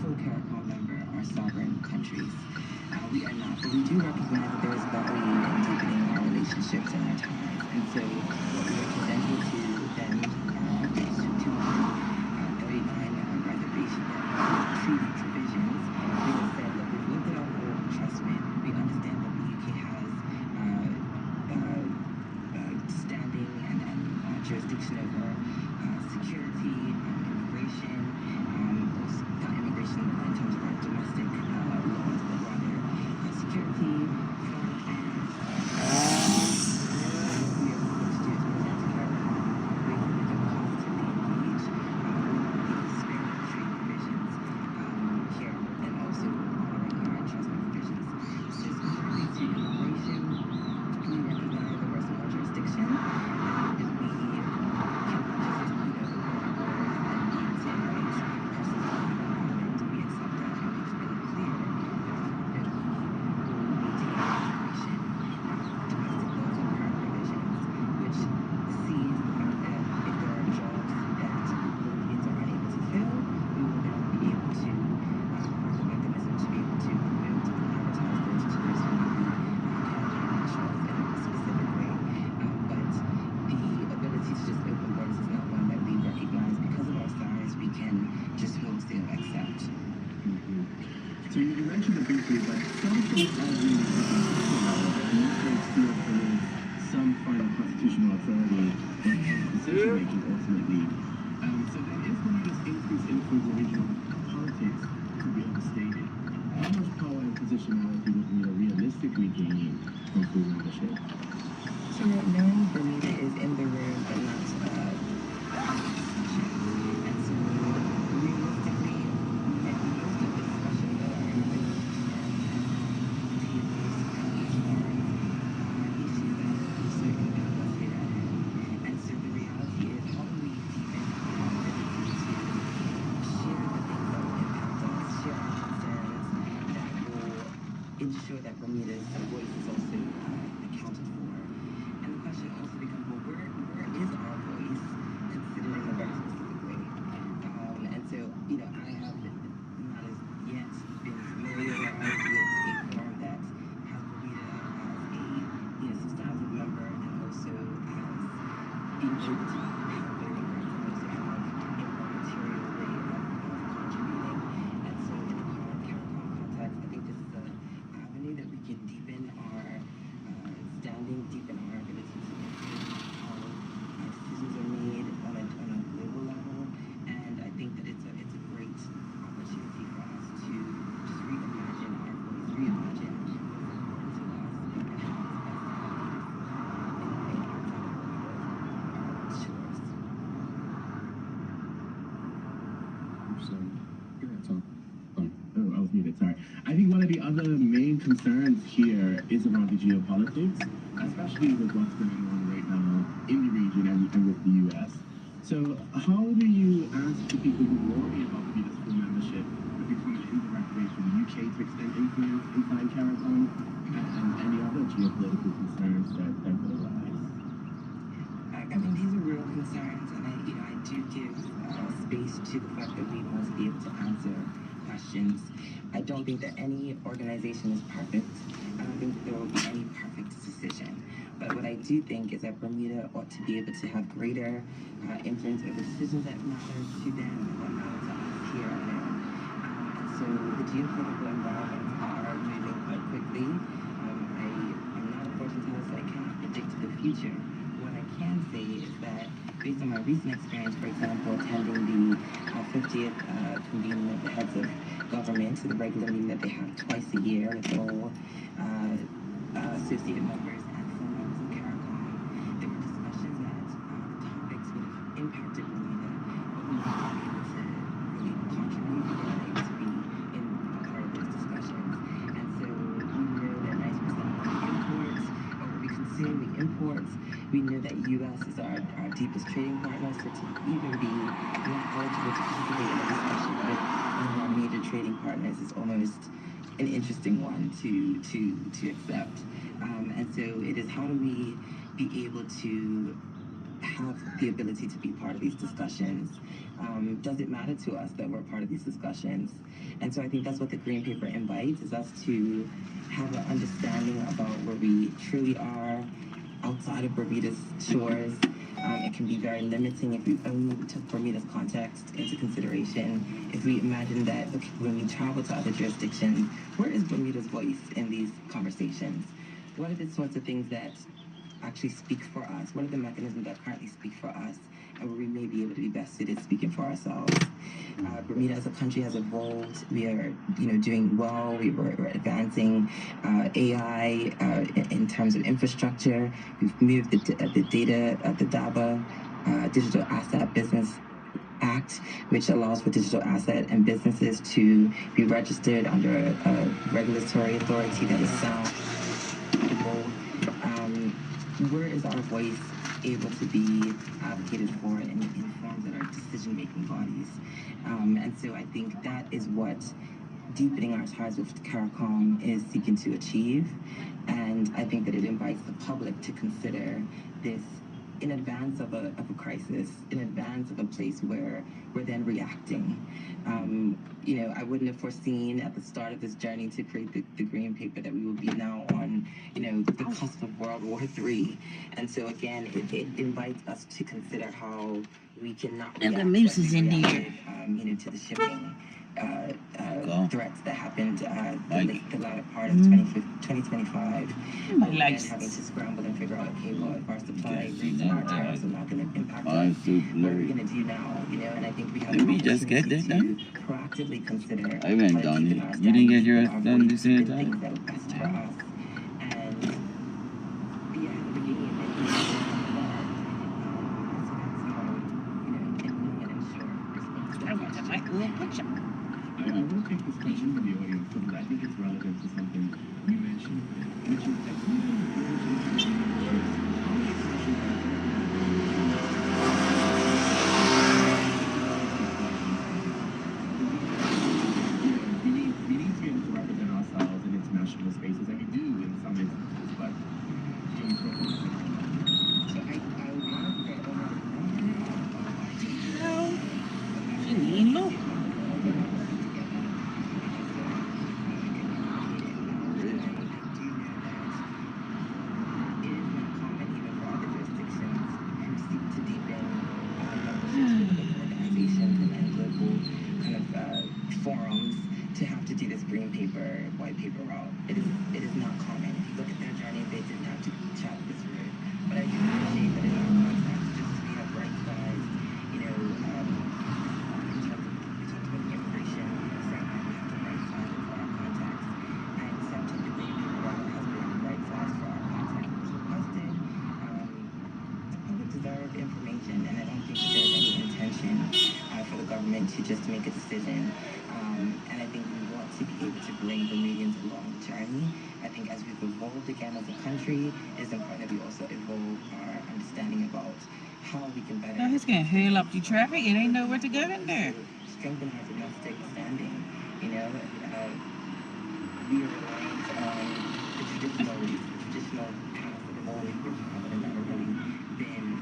full CARICOM member are sovereign countries. We are not, but we do recognize that there is value in deepening our relationships and our ties. And so what we are presenting to them is 239 reservation treaty provisions. We have said, look, we've looked at our whole entrustment. We understand that the UK has standing and jurisdiction over security, immigration, also not immigration in terms of our domestic laws, but rather security, foreign affairs. We are supposed to do is present to CARICOM ways that we can positively engage with these spirit treaty provisions here, and also honoring our entrustment provisions. So specifically to immigration, we recognize that we're a small jurisdiction, and that we cannot just, open our borders and be able to invite persons to come on island. We accept that, and we've been clear that the fact that we will maintain immigration, domestic laws and current provisions, which sees the fact that if there are jobs that Philippines are unable to fill, we will then be able to work with mechanisms to be able to promote and advertise those to those who may be Caribbean nationals in a specific way. But the ability to just open borders is not one that we recognize. Because of our size, we can just wholesale accept. So you mentioned it briefly, but some states are really most states feel there is some final constitutional authority when it comes to decision making ultimately. So then if Bermuda's increased influence in regional politics could be overstated, how much power and positionality would Bermuda realistically gain from full membership? So right now, Bermuda is in the room, but not in the discussion. And so realistically, most of the discussions that are happening ensure that Bermuda's voice is also accounted for. And the question also becomes, well, where is our voice considered in a very specific way? And so, you know, I have not as yet been familiarized with a forum that has Bermuda as a, you know, substantive member and also as being able to have voting rights and also have a more material way of contributing. And so in the current CARICOM context, I think this is an avenue that we can deepen our standing, deepen our ability to influence how our decisions are made on a global level. And I think that it's a great opportunity for us to just reimagine our voice, reimagine what's important to us, and how it's best advocated for in our shores. So, go ahead, Tom. Oh, I was muted, sorry. I think one of the other main concerns here is around the geopolitics, especially with what's going on right now in the region and with the U.S. So how do you ask the people who worry about Bermuda's full membership to become an indirect way for the UK to extend influence inside CARICOM and any other geopolitical concerns that could arise? I mean, these are real concerns, and I do give space to the fact that we must be able to answer questions. I don't think that any organization is perfect. I don't think that there will be any perfect decision. But what I do think is that Bermuda ought to be able to have greater influence over decisions that matter to them and that matter to us here and there. And so the geopolitical environments are moving quite quickly. I'm not a fortune teller, so I cannot predict the future. What I can say is that based on my recent experience, for example, attending the 50th convening of the heads of government, the regular meeting that they have twice a year with all associated members and full members of CARICOM, there were discussions that the topics would have impacted Bermuda, but we weren't able to really contribute, we weren't able to be in a part of those discussions. And so we know that 90% of the imports, or what we consume, we import. We know that U.S. is our deepest trading partner, so to even be not eligible to participate in a discussion with one of our major trading partners is almost an interesting one to accept. And so it is, how do we be able to have the ability to be part of these discussions? Does it matter to us that we're part of these discussions? And so I think that's what the Green Paper invites, is us to have an understanding about where we truly are outside of Bermuda's shores. It can be very limiting if we only took Bermuda's context into consideration. If we imagine that, okay, when we travel to other jurisdictions, where is Bermuda's voice in these conversations? What are the sorts of things that actually speak for us? What are the mechanisms that currently speak for us, and where we may be able to be best suited speaking for ourselves? Bermuda as a country has evolved. We are, doing well. We're advancing AI in terms of infrastructure. We've moved the data, the DABA, Digital Asset Business Act, which allows for digital asset and businesses to be registered under a regulatory authority that is sound. Where is our voice able to be advocated for in forms that are decision-making bodies? And so I think that is what deepening our ties with CARICOM is seeking to achieve. And I think that it invites the public to consider this in advance of a crisis, in advance of a place where we're then reacting. I wouldn't have foreseen at the start of this journey to create the Green Paper that we would be now on, the cusp of World War III. And so again, it invites us to consider how we cannot react the moose is in there. To the shipping threats that happened the latter part of 2025. Having to scramble and figure out, okay, well, if our supply agrees and our tariffs are not going to impact us, what are we going to do now? And I think we have Did we just get that done? to proactively consider I haven't done it. You didn't get yours done the same time? things that are best for us. And be ahead of the game and be so that's how, and ensure responsible. I want to make a little picture. I will take this question from the audience because I think it's relevant to something you mentioned, which is that we need to be able to represent ourselves in international white paper route. It is not common. If you look at their journey, they didn't have to travel this route. But I do appreciate that in our context, just as we have right sides, you know, we talked about immigration, saying that we have to right size it for our context. And Sam took the baby around as we have right size for our context, which requested. The public deserve information, and I don't think that there's any intention for the government to just make a decision. And I think we want to be able to bring Bermudians along the journey. I think as we've evolved again as a country, it's important that we also evolve our understanding about how we can better. No, he's gonna hurl up the traffic. It ain't nowhere to go in there. Strengthen our domestic standing. You know, we are reliant on the traditional paths that have always been followed and never really been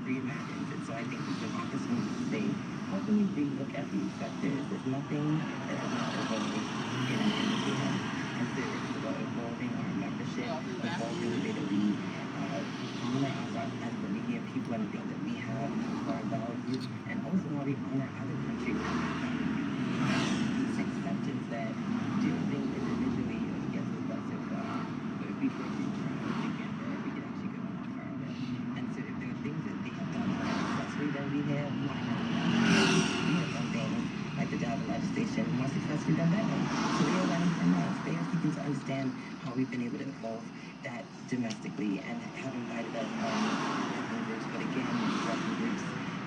reimagined. And so I think we can opportunity to say, how can we relook at these sectors? There's nothing that has not evolved in India. And so it's about evolving our membership, evolving the way that we honor ourselves as Bermudian people and the things that we have, our values, and also how we honor other countries. This acceptance that doing things individually gets us less so far. But if we work together, we can actually go a lot farther. And so if there are things that they have done more successfully than we have, why not? We have done things like the Java legislation more successfully than them. So they are learning from us. They are seeking to understand how we've been able to evolve that domestically and have invited us working groups. But again, working groups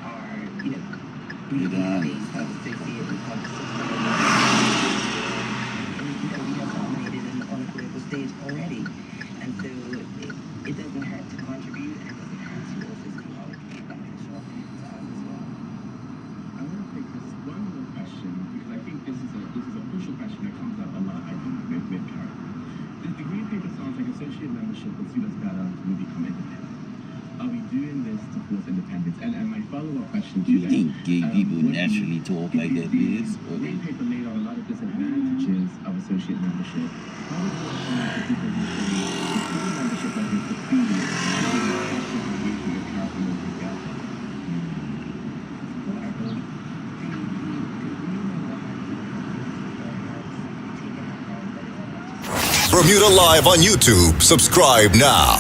are, you know, based on associated with public system. And, you know, we have dominated on the political stage already. And so it doesn't hurt to contribute, and it doesn't hurt to also see how it can be beneficial to us as well. I want to take this one more question because I think this is a crucial question that comes up a lot. I think with Karen. The green paper sounds like associate membership would suit us better to become independent. Are we doing this to force independence? And my follow-up question to You that, think gay people naturally talk like that, Liz? The green paper laid out a lot of disadvantages of associate membership. How does it apply to people who say the full membership that is defeated and the question of way to get powerful and together? Well, I think the reason why has taken on that is Bermuda Live on YouTube. Subscribe now.